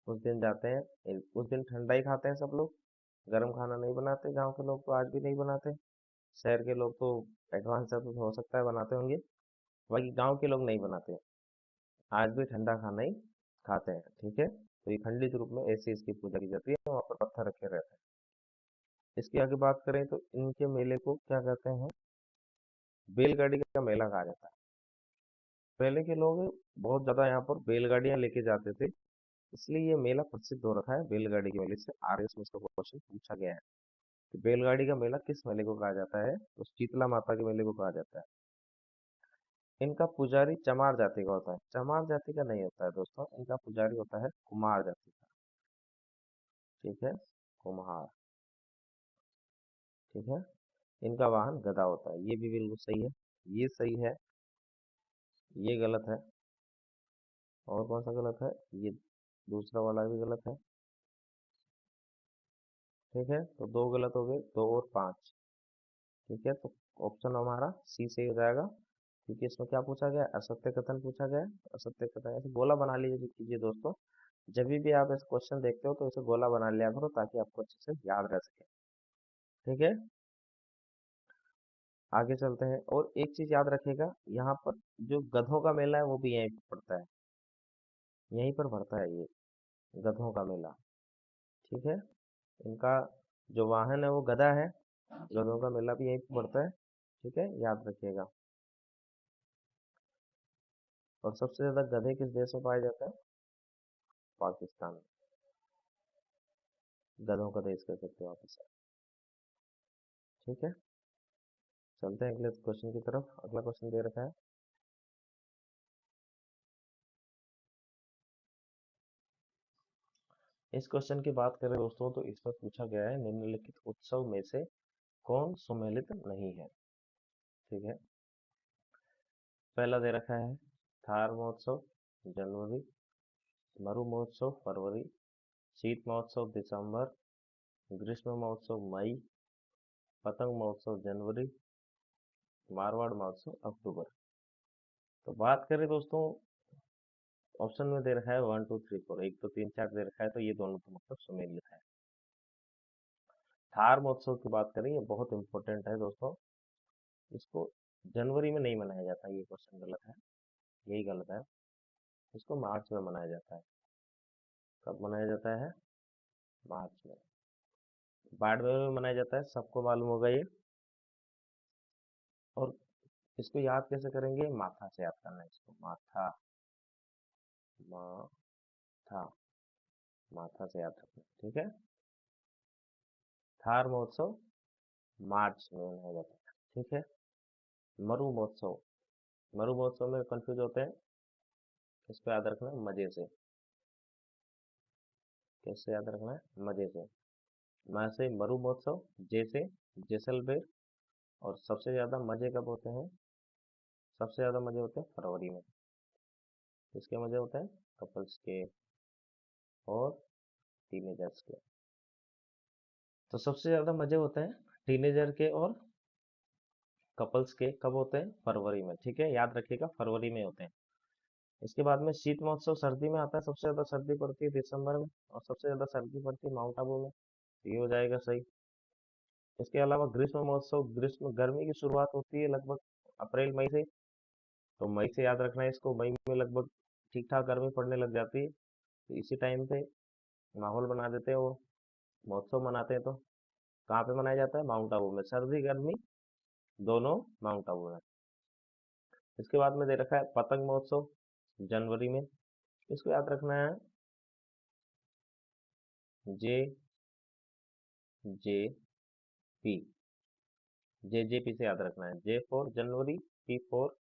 उस दिन जाते हैं। उस दिन ठंडा ही खाते हैं सब लोग, गर्म खाना नहीं बनाते। गांव के लोग तो आज भी नहीं बनाते। शहर के लोग तो एडवांस है, तो हो सकता है बनाते होंगे, बाकी गांव के लोग नहीं बनाते। आज भी ठंडा खाना ही खाते हैं। ठीक है, तो ये खंडित रूप में ऐसे इसकी पूजा की जाती है, वहाँ पर पत्थर रखे रहते हैं। इसकी आगे बात करें तो इनके मेले को क्या कहते हैं? बैलगाड़ी का मेला कहा जाता है। पहले के लोग बहुत ज्यादा यहाँ पर बैलगाड़ियां लेके जाते थे, इसलिए ये मेला प्रसिद्ध हो रखा है बैलगाड़ी के मेले से। आरएस में इसका क्वेश्चन पूछा गया है कि बैलगाड़ी का मेला किस मेले को कहा जाता है? तो शीतला माता के मेले को कहा जाता है। इनका पुजारी चमार जाति का होता है। चमार जाति का नहीं होता है दोस्तों, इनका पुजारी होता है कुमार जाति का। ठीक है, कुम्हार। ठीक है, इनका वाहन गदा होता है। ये भी बिल्कुल सही है, ये सही है, ये गलत है। और कौन सा गलत है? ये दूसरा वाला भी गलत है। ठीक है, तो दो गलत हो गए, 2 और 5। ठीक है, तो ऑप्शन हमारा सी सही हो जाएगा, क्योंकि इसमें क्या पूछा गया? असत्य कथन पूछा गया है। असत्य कथन ऐसे गोला बना लीजिए कीजिए दोस्तों। जब भी आप इस क्वेश्चन देखते हो तो इसे गोला बना लिया करो, ताकि आपको अच्छे से याद रह सके। ठीक है, आगे चलते हैं। और एक चीज याद रखिएगा, यहाँ पर जो गधों का मेला है वो भी यहीं पर पड़ता है, यहीं पर पड़ता है ये गधों का मेला। ठीक है, इनका जो वाहन है वो गधा है। गधों का मेला भी यहीं पर पड़ता है। ठीक है, याद रखिएगा। और सबसे ज्यादा गधे किस देश में पाए जाते हैं? पाकिस्तान में। गधों का देश कह सकते हो आप इसे। ठीक है, चलते हैं अगले क्वेश्चन की तरफ। अगला क्वेश्चन दे रखा है, इस क्वेश्चन की बात करें दोस्तों तो इस पर पूछा गया है निम्नलिखित उत्सव में से कौन सुमेलित नहीं है? ठीक है, पहला दे रखा है थार महोत्सव जनवरी, मरु महोत्सव फरवरी, शीत महोत्सव दिसंबर, ग्रीष्म महोत्सव मई, पतंग महोत्सव जनवरी, मारवाड़ महोत्सव अक्टूबर। तो बात करें दोस्तों, ऑप्शन में दे रखा है 1 2 3 4, 1 2 3 4 दे रखा है, तो ये दोनों तो मतलब सुमेलित है। थार महोत्सव की बात करें, ये बहुत इंपॉर्टेंट है दोस्तों। इसको जनवरी में नहीं मनाया जाता, ये क्वेश्चन गलत है, यही गलत है। इसको मार्च में मनाया जाता है। कब मनाया जाता है? मार्च में। बाड़मेर में मनाया जाता है, सबको मालूम होगा ये। और इसको याद कैसे करेंगे? माथा से याद करना है इसको। माथा, माथा, माथा से याद रखना। ठीक है, थार महोत्सव मार्च में मनाया जाता है। ठीक है, मरु महोत्सव, मरु महोत्सव में कंफ्यूज होते हैं। इसको याद रखना है मजे से। कैसे याद रखना है? मजे से। मैं से मरु महोत्सव, जैसे जैसलमेर। और सबसे ज्यादा मजे कब होते हैं? सबसे ज्यादा मजे होते हैं फरवरी में। किसके मजे होते हैं? कपल्स के और टीनेजर्स के। तो सबसे ज्यादा मजे होते हैं टीनेजर के और कपल्स के। कब होते हैं? फरवरी में। ठीक है, याद रखिएगा, फरवरी में होते हैं। इसके बाद में शीत महोत्सव सर्दी में आता है, सबसे ज्यादा सर्दी पड़ती है दिसंबर में, और सबसे ज्यादा सर्दी पड़ती है माउंट आबू में। ये हो जाएगा सही। इसके अलावा ग्रीष्म महोत्सव, ग्रीष्म गर्मी की शुरुआत होती है लगभग अप्रैल मई से। तो मई से याद रखना है इसको। मई में लगभग ठीक ठाक गर्मी पड़ने लग जाती है, तो इसी टाइम पे माहौल बना देते हैं वो, महोत्सव मनाते हैं। तो कहाँ पे मनाया जाता है? माउंट आबू में। सर्दी गर्मी दोनों माउंट आबू में। इसके बाद में दे रखा है पतंग महोत्सव जनवरी में। इसको याद रखना है जे जे पी, JJP से याद रखना है। J for January, P for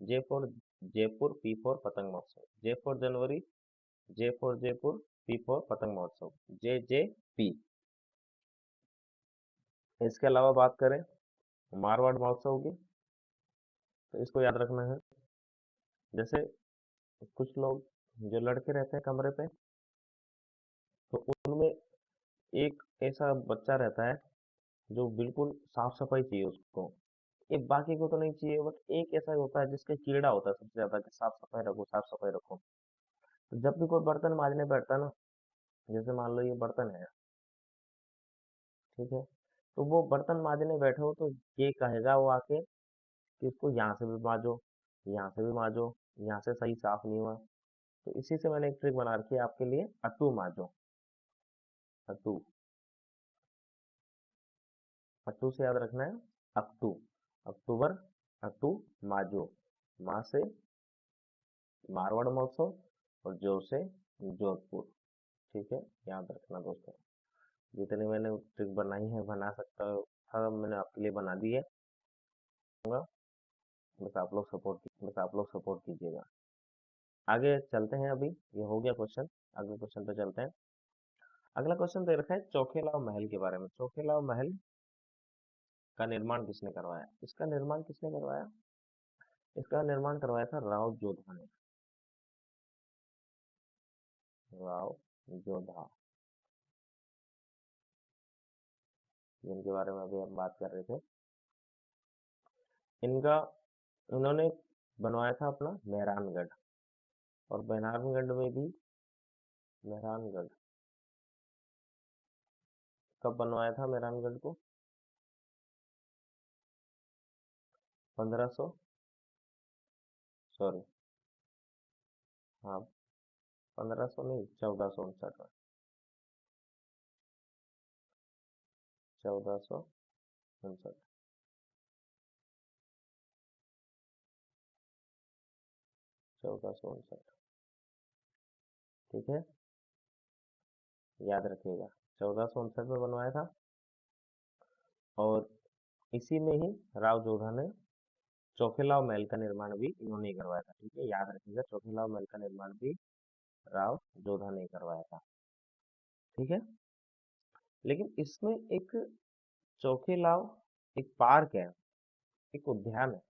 J for Jaipur, P for पतंग महोत्सव। J for January, J for Jaipur, P for पतंग महोत्सव, JJP। इसके अलावा बात करें मारवाड़ महोत्सव की, तो इसको याद रखना है। जैसे कुछ लोग जो लड़के रहते हैं कमरे पे, तो उनमें एक ऐसा बच्चा रहता है जो बिल्कुल साफ सफाई चाहिए उसको। ये बाकी को तो नहीं चाहिए, बट एक ऐसा होता है जिसका कीड़ा होता है सबसे ज्यादा कि साफ सफाई रखो, साफ सफाई रखो। तो जब भी कोई बर्तन मांजने बैठता है ना, जैसे मान लो ये बर्तन है, ठीक है, तो वो बर्तन मांजने बैठे हो तो ये कहेगा वो आके कि इसको यहाँ से भी मांजो, यहाँ से भी मांजो, यहाँ से सही साफ नहीं हुआ। तो इसी से मैंने एक ट्रिक बना रखी है आपके लिए, अट्टू मांजो। अट्टू, अट्टू से याद रखना है अक्टू, अक्टूबर, अट्टू, माजो। माँ से मारवाड़ महोत्सव और जो से जोधपुर। ठीक है, याद रखना दोस्तों। जितनी मैंने ट्रिक बनाई है, बना सकता था, मैंने आपके लिए बना दी है। बस आप लोग सपोर्ट कीजिएगा। आगे चलते हैं। अभी ये हो गया क्वेश्चन, अगले क्वेश्चन पे चलते हैं। अगला क्वेश्चन दे रखा है चौखेलाव महल के बारे में। चौखेलाव महल का निर्माण किसने करवाया? इसका निर्माण किसने करवाया? इसका निर्माण करवाया था राव जोधा ने। राव जोधा, जिनके बारे में अभी हम बात कर रहे थे। इनका इन्होंने बनवाया था अपना मेहरानगढ़, और मेहरानगढ़ में भी, मेहरानगढ़ कब बनवाया था मेहरानगढ़ को? 1500, सॉरी, हाँ, 1500 नहीं, 1459 में। 1459, 1459, ठीक है, याद रखिएगा। 1459 में बनवाया था, और इसी में ही राव जोधा ने चौखिलाव महल का निर्माण भी इन्होंने ही करवाया था। ठीक है, याद रखिएगा, चौखिलाव महल का निर्माण भी राव जोधा ने करवाया था। ठीक है, लेकिन इसमें एक चौखिलाव एक पार्क है, एक उद्यान है।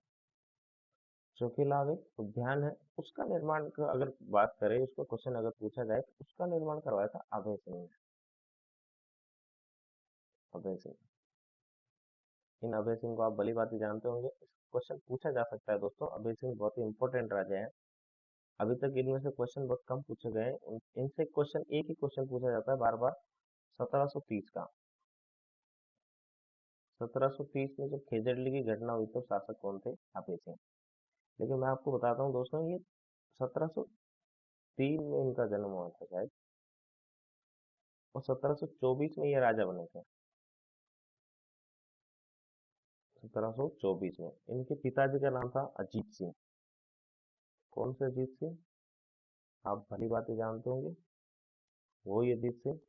चौखिलाव एक उद्यान है, उसका निर्माण का अगर बात करें, उसका क्वेश्चन अगर पूछा जाए, तो उसका निर्माण करवाया था अभय सिंह ने। अभय सिंह, इन अभय सिंह को आप भली भांति जानते होंगे। क्वेश्चन पूछा जा सकता है दोस्तों, अभय सिंह बहुत ही इंपॉर्टेंट राजा है। अभी तक इनमें से क्वेश्चन बहुत कम पूछे गए हैं। इनसे क्वेश्चन, एक ही क्वेश्चन पूछा जाता है बार बार, 1730 का। 1730 में जब खेजड़ली की घटना हुई तो शासक कौन थे? अभय सिंह। लेकिन मैं आपको बताता हूँ दोस्तों, ये 1703 में इनका जन्म हुआ था शायद, और 1724 में ये राजा बने थे। 1724 में इनके पिताजी का नाम था अजीत सिंह। कौन से अजीत सिंह? आप भली बातें जानते होंगे, वो ही अजीत सिंह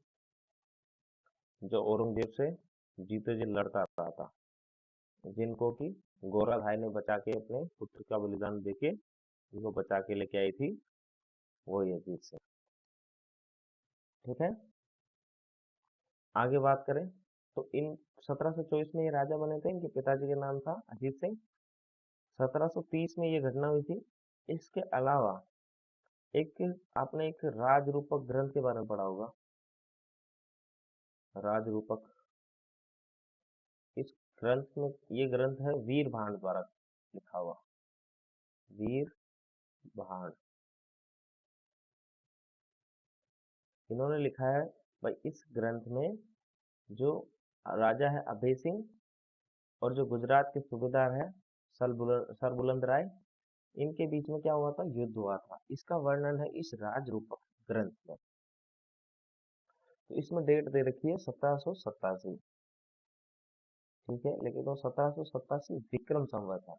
जो औरंगजेब से जीते जी लड़ता रहा था, जिनको कि गोरा भाई ने बचा के, अपने पुत्र का बलिदान देके इनको बचा के लेके आई थी, वही अजीत सिंह। ठीक है, आगे बात करें तो इन 1724 में ये राजा बने थे, इनके पिताजी का नाम था अजीत सिंह। 1730 में ये घटना हुई थी। इसके अलावा एक, आपने एक राजरूपक ग्रंथ के बारे में पढ़ा होगा, राजरूपक। इस ग्रंथ में, ये ग्रंथ है वीर भांड द्वारा लिखा हुआ, वीर भांड। इन्होंने लिखा है भाई, इस ग्रंथ में जो राजा है अभय सिंह, और जो गुजरात के सूबेदार है सरबुलंद राय, इनके बीच में क्या हुआ था? युद्ध हुआ था। इसका वर्णन है इस राजरूपक ग्रंथ में। तो इसमें डेट दे रखी है 1787। ठीक है, लेकिन वो 1787 विक्रम संवत है।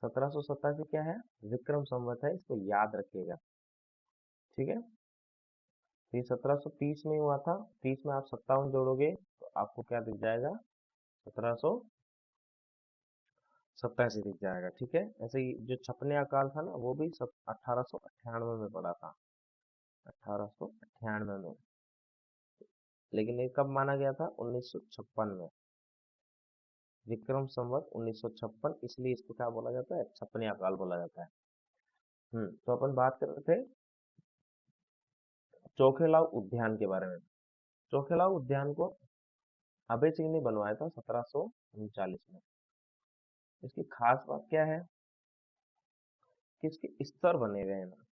1787 क्या है? विक्रम संवत है, इसको याद रखिएगा। ठीक है, तो ये 1730 में हुआ था। 30 में आप 57 जोड़ोगे तो आपको क्या दिख जाएगा? 1787 दिख जाएगा। ठीक है, ऐसे ही जो छपने अकाल था ना, वो भी 1898 में पड़ा था। 1898 में। लेकिन ये कब माना गया था? 1956 में। विक्रम संवत 1956, इसलिए इसको क्या बोला जाता है? छपने अकाल बोला जाता है। तो अपन बात कर रहे थे चोखेलाव उद्यान के बारे में। चोखेलाव उद्यान को अभय सिंह ने बनवाया था 1739 में। इसकी खास बात क्या है कि इसके स्तर बने हुए हैं ना।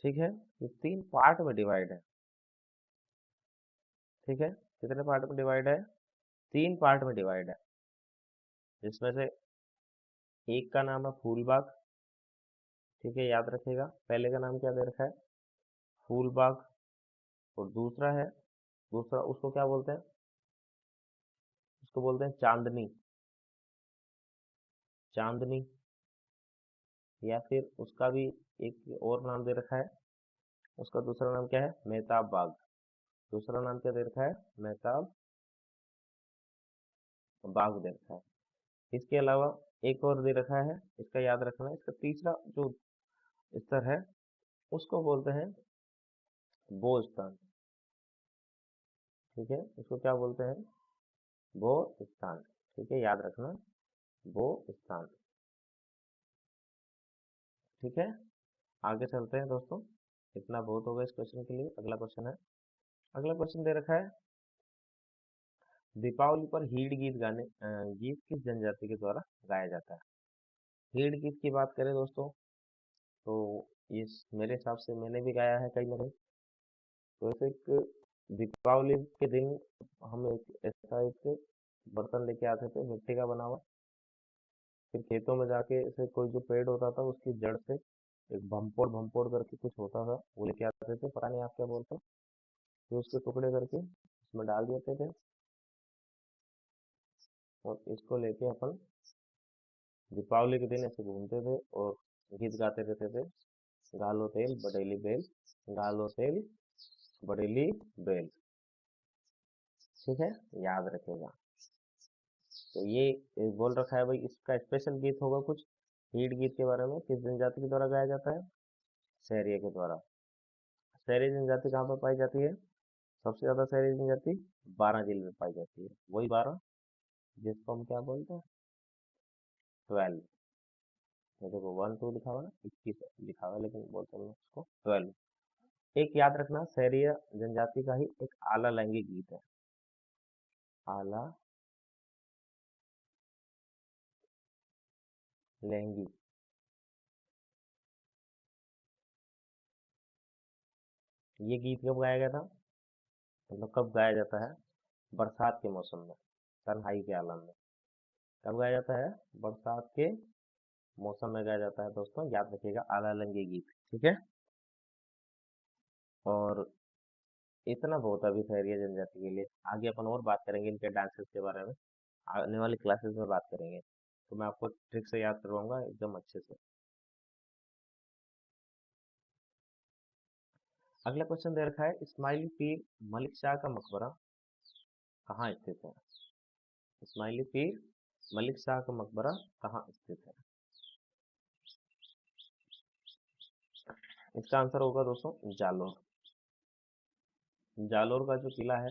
ठीक है, ये 3 पार्ट में डिवाइड है। ठीक है, कितने पार्ट में डिवाइड है? 3 पार्ट में डिवाइड है, जिसमें से एक का नाम है फूलबाग। ठीक है, याद रखिएगा। पहले का नाम क्या दे रखा है? फूलबाग। और दूसरा उसको क्या बोलते हैं? उसको बोलते हैं चांदनी। चांदनी, या फिर उसका भी एक और नाम दे रखा है। उसका दूसरा नाम क्या है? मेहताब बाग। दूसरा नाम क्या दे रखा है? मेहताब बाग दे रखा है। इसके अलावा एक और दे रखा है, इसका याद रखना है। इसका तीसरा जो स्तर है उसको बोलते हैं बो स्थान। ठीक है, इसको क्या बोलते हैं? बो स्थान। ठीक है, याद रखना, बो स्थान। ठीक है, आगे चलते हैं दोस्तों। इतना बहुत होगा इस क्वेश्चन के लिए। अगला क्वेश्चन है। अगला क्वेश्चन दे रखा है, दीपावली पर हीड़ गीत गीत किस जनजाति के द्वारा गाया जाता है? हीड़ गीत की बात करें दोस्तों, तो इस मेरे हिसाब से मैंने भी गाया है कई बार। तो ऐसे एक दीपावली के दिन हम एक बर्तन लेके आते थे मिट्टी का बना हुआ। फिर खेतों में जाके ऐसे कोई जो पेड़ होता था उसकी जड़ से एक भम्पोड़ भम्पोड़ करके कुछ होता था, वो लेके आते थे, पता नहीं आप क्या बोलते हो। फिर उसके टुकड़े करके उसमें डाल देते थे, और इसको लेके अपन दीपावली के दिन ऐसे घूमते थे और गीत गाते रहते थे। गालो तेल बडेली बेल, गालो तेल बडेली बेल। ठीक है, याद रखेगा। तो ये बोल रखा है भाई, इसका स्पेशल गीत होगा कुछ। हीड़ गीत के बारे में किस जनजाति के द्वारा गाया जाता है? सहरिया के द्वारा। सहरिया जनजाति कहाँ पर पाई जाती है? सबसे ज्यादा सहरिया जनजाति 12 जिले में पाई जाती है। वही 12 जिसको हम क्या बोलते हैं? 12। ये देखो 1 2 लिखा हुआ ना, 21 लिखा हुआ है, लेकिन बोलते हैं उसको 12। एक याद रखना, सहरिया जनजाति का ही एक आला लैंगिक गीत है। आला लैंगिक। ये गीत कब गाया गया था? मतलब कब गाया जाता है? बरसात के मौसम में, तन्हाई के आलम में। कब गाया जाता है? बरसात के मौसम में गाया जाता है दोस्तों, याद रखिएगा, आला लंगी गीत। ठीक है, और इतना बहुत अभी खैरिया जनजाति के लिए। आगे अपन और बात करेंगे इनके डांसेस के बारे में, आने वाली क्लासेस में बात करेंगे, तो मैं आपको ट्रिक से याद करवाऊंगा एकदम अच्छे से। अगला क्वेश्चन दे रखा है, इस्माइली पीर मलिक शाह का मकबरा कहाँ स्थित है? इस्माइली पीर मलिक शाह का मकबरा कहाँ स्थित है? इसका आंसर होगा दोस्तों जालोर। जालोर का जो किला है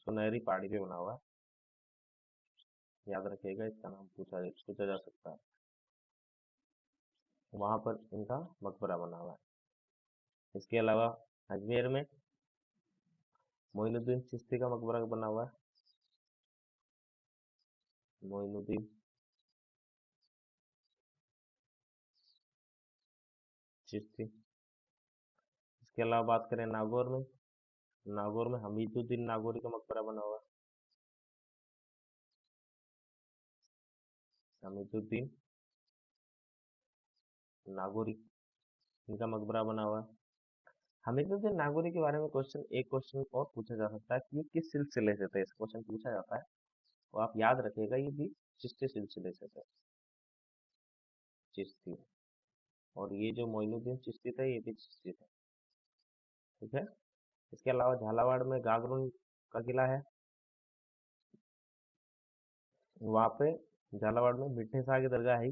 सुनहरी पहाड़ी पे बना हुआ है, याद रखिएगा, इसका नाम पूछा जा सकता है। वहां पर इनका मकबरा बना हुआ है। इसके अलावा अजमेर में मोइनुद्दीन चिश्ती का मकबरा बना हुआ है। मोइनुद्दीन चिश्ती। इसके अलावा बात करें नागौर में, नागौर में हमीदुद्दीन नागौरी का मकबरा बना हुआ है। हमीदुद्दीन नागौरी, इनका मकबरा बना हुआ है। हमीरुद्दीन नागौरी के बारे में एक क्वेश्चन और पूछा जा सकता है कि ये किस सिलसिले से थे, इस क्वेश्चन पूछा जाता है। तो आप याद रखिएगा, ये भी चिश्ती सिलसिले से थे, चिश्ती। और ये जो मोइनुद्दीन चिश्ती थे, ये भी चिश्ती थे। ठीक है। इसके अलावा झालावाड़ में गागरुन का किला है, वहाँ पे झालावाड़ में मिठे शाह की दरगाह है।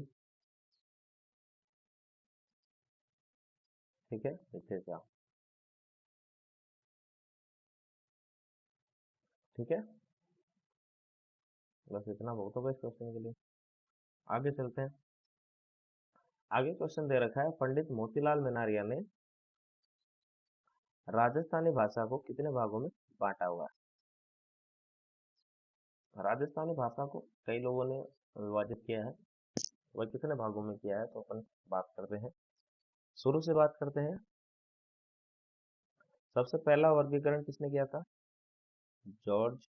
ठीक है, मिठे शाह। ठीक है, बस इतना बहुत होगा इस क्वेश्चन के लिए। आगे चलते हैं। आगे क्वेश्चन दे रखा है, पंडित मोतीलाल मेनारिया ने राजस्थानी भाषा को कितने भागों में बांटा हुआ है? राजस्थानी भाषा को कई लोगों ने विभाजित किया है, वह कितने भागों में किया है, तो अपन बात करते हैं। शुरू से बात करते हैं। सबसे पहला वर्गीकरण किसने किया था? George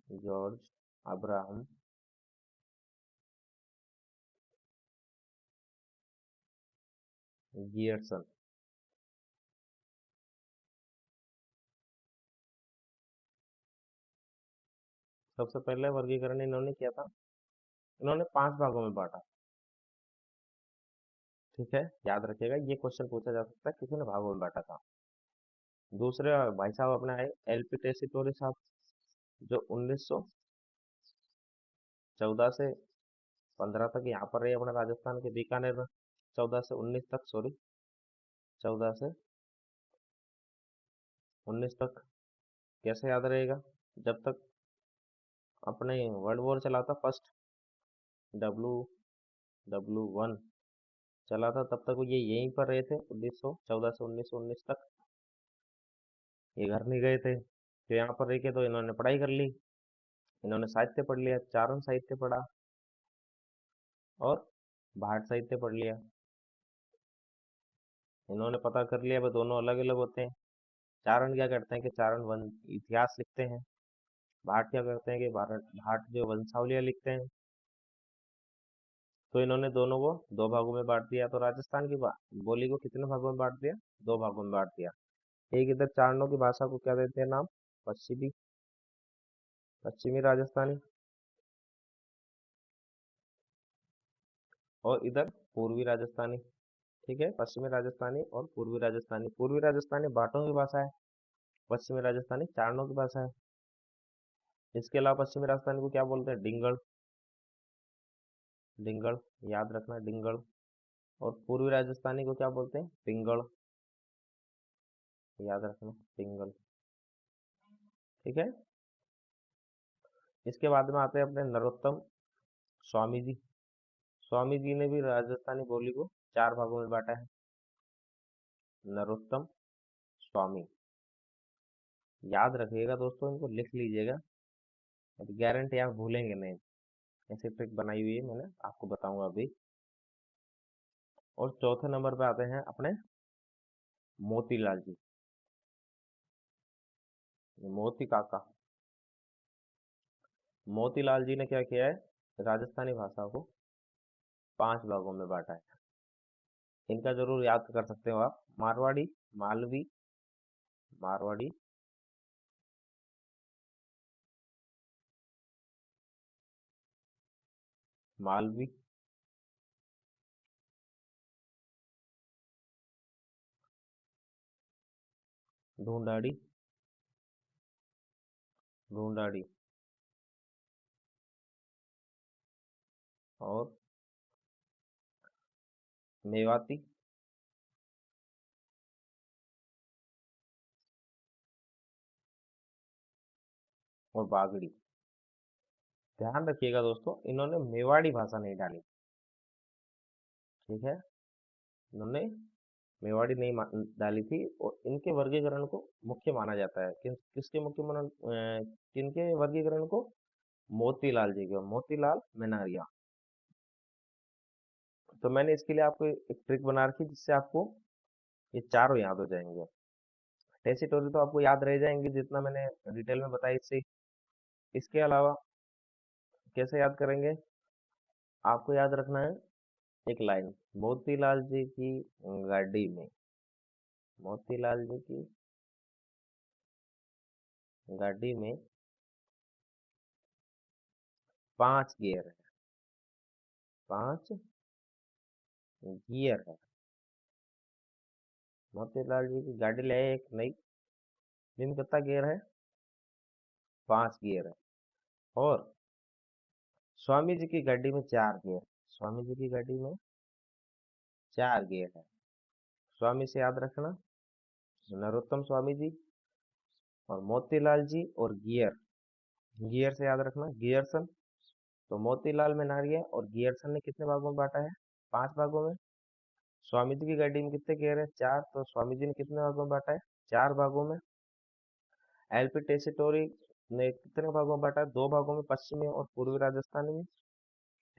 George Abraham Gierson. सबसे पहले वर्गीकरण इन्होंने किया था, इन्होंने 5 भागों में बांटा। ठीक है, याद रखिएगा, ये क्वेश्चन पूछा जा सकता है किसी ने भागों में बांटा था। दूसरे भाई साहब अपने आए एलपी टेसीटोरी साहब, जो 1914 से 15 तक यहाँ पर रहे, अपने राजस्थान के बीकानेर में। 14 से 19 तक, सॉरी, 14 से 19 तक। कैसे याद रहेगा? जब तक अपने वर्ल्ड वॉर चला था, फर्स्ट डब्लू डब्लू 1 चला था, तब तक वो ये यहीं पर रहे थे। 1914 से 1919 तक ये घर नहीं गए थे, तो यहाँ पर रह के तो इन्होंने पढ़ाई कर ली। इन्होंने साहित्य पढ़ लिया, चारण साहित्य पढ़ा और भाट साहित्य पढ़ लिया। इन्होंने पता कर लिया, वह दोनों अलग अलग होते हैं। चारण क्या करते हैं कि चारण वन इतिहास लिखते हैं। भाट क्या करते हैं कि भारत भाट जो वंशावलियाँ लिखते हैं। तो इन्होंने दोनों को 2 भागों में बांट दिया। तो राजस्थान की बोली को कितने भागों में बांट दिया? 2 भागों में बांट दिया। एक इधर चारणों की भाषा को क्या देते हैं नाम? पश्चिमी पश्चिमी राजस्थानी। और इधर पूर्वी राजस्थानी। ठीक है, पश्चिमी राजस्थानी और पूर्वी राजस्थानी। पूर्वी राजस्थानी भाटों की भाषा है, पश्चिमी राजस्थानी चारणों की भाषा है। इसके अलावा पश्चिमी राजस्थानी को क्या बोलते हैं? डिंगल। डिंगल, याद रखना, डिंगल। और पूर्वी राजस्थानी को क्या बोलते हैं? पिंगल, याद रखना, पिंगल। ठीक है। इसके बाद में आते हैं अपने नरोत्तम स्वामी जी। स्वामी जी ने भी राजस्थानी बोली को 4 भागों में बांटा है। नरोत्तम स्वामी, याद रखिएगा दोस्तों, इनको लिख लीजिएगा, गारंटी आप भूलेंगे नहीं। ऐसी ट्रिक बनाई हुई है मैंने, आपको बताऊंगा अभी। और चौथे नंबर पे आते हैं अपने मोतीलाल जी, मोती काका। मोतीलाल जी ने क्या किया है? राजस्थानी भाषा को 5 भागों में बांटा है। इनका जरूर याद कर सकते हो आप। मारवाड़ी, मालवी, मारवाड़ी, मालवी, ढूंढाड़ी, ढूंढाड़ी, और मेवाती, और बागड़ी। ध्यान रखिएगा दोस्तों, इन्होंने मेवाड़ी भाषा नहीं डाली। ठीक है, इन्होंने मेवाड़ी नहीं डाली थी। और इनके वर्गीकरण को मुख्य माना जाता है। किसके मुख्य किनके वर्गीकरण को? मोतीलाल जी के, मोतीलाल मेनारिया। तो मैंने इसके लिए आपको एक ट्रिक बना रखी, जिससे आपको ये चारों याद हो जाएंगे। टेसिटोरी तो आपको याद रह जाएंगे, जितना मैंने डिटेल में बताया इससे। इसके अलावा कैसे याद करेंगे? आपको याद रखना है एक लाइन, मोतीलाल जी की गाड़ी में, मोतीलाल जी की गाड़ी में 5 गियर है, 5 गियर है। मोतीलाल जी की गाड़ी ले आए एक नई, जिनमें कितना गियर है, 5 गियर है। और स्वामी जी की गाड़ी में 4 गियर, स्वामी जी की गाड़ी में 4 गियर है। स्वामी से याद रखना नरोत्तम स्वामी जी और मोतीलाल जी, और गियर, गियर से याद रखना गियरसन। तो मोतीलाल में नारियल और गियरसन ने कितने भागों में बांटा है, 5 भागों में। स्वामी जी की गाड़ी में कितने गियर है, 4, तो स्वामी जी ने कितने भागों में बांटा है, 4 भागों में। एलपी टेसिटोरी ने कितने भागों में बांटा है, 2 भागों में, पश्चिमी और पूर्वी राजस्थान में।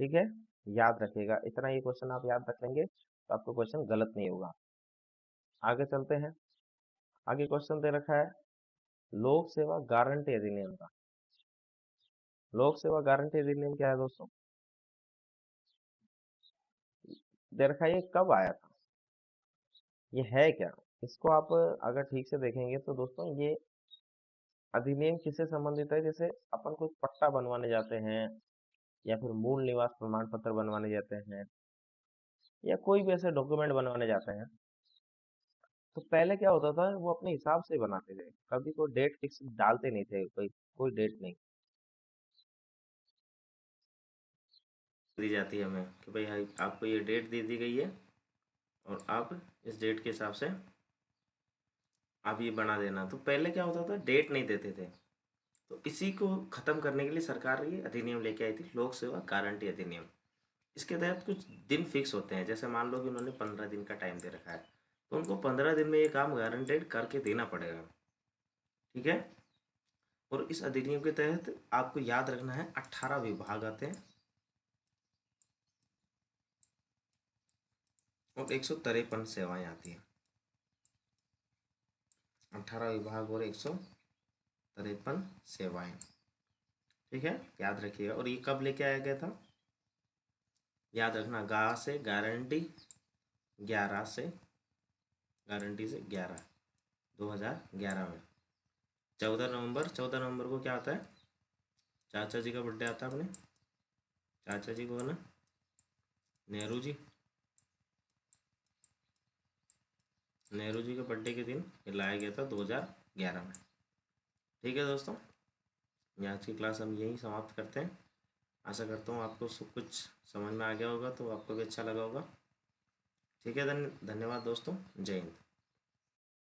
ठीक है, याद रखिएगा इतना, ये क्वेश्चन आप याद रख लेंगे तो आपको क्वेश्चन गलत नहीं होगा। आगे चलते हैं। आगे क्वेश्चन दे रखा है लोक सेवा गारंटी अधिनियम का। लोक सेवा गारंटी अधिनियम क्या है दोस्तों, दे रखा है ये कब आया था, ये है क्या। इसको आप अगर ठीक से देखेंगे तो दोस्तों ये अधिनियम किससे संबंधित है, जैसे अपन कोई पट्टा बनवाने जाते हैं या फिर मूल निवास प्रमाण पत्र बनवाने जाते हैं या कोई भी ऐसे डॉक्यूमेंट बनवाने जाते हैं, तो पहले क्या होता था वो अपने हिसाब से बनाते थे, कभी कोई डेट फिक्स डालते नहीं थे, कोई कोई डेट नहीं दी जाती है हमें कि भाई हाई आपको ये डेट दे दी गई है और आप इस डेट के हिसाब से आप ये बना देना। तो पहले क्या होता था डेट नहीं देते थे, तो इसी को ख़त्म करने के लिए सरकार ये अधिनियम लेके आई थी, लोक सेवा गारंटी अधिनियम। इसके तहत कुछ दिन फिक्स होते हैं, जैसे मान लो कि उन्होंने 15 दिन का टाइम दे रखा है, तो उनको 15 दिन में ये काम गारंटेड करके देना पड़ेगा। ठीक है, और इस अधिनियम के तहत आपको याद रखना है 18 विभाग आते हैं और 153 सेवाएं आती हैं। 18 विभाग और 153 सेवाएं। ठीक है, याद रखिएगा। और ये कब लेके आया गया था, याद रखना, गारंटी से 11 2011 में 14 नवंबर, 14 नवंबर को क्या आता है, चाचा जी का बर्थडे आता है अपने, चाचा जी को है ना, नेहरू जी, नेहरू जी के बर्थडे के दिन ये लाया गया था 2011 में। ठीक है दोस्तों, ये आज की क्लास हम यहीं समाप्त करते हैं। आशा करता हूँ आपको सब कुछ समझ में आ गया होगा, तो आपको भी अच्छा लगा होगा। ठीक है, धन्यवाद दोस्तों, जय हिंद।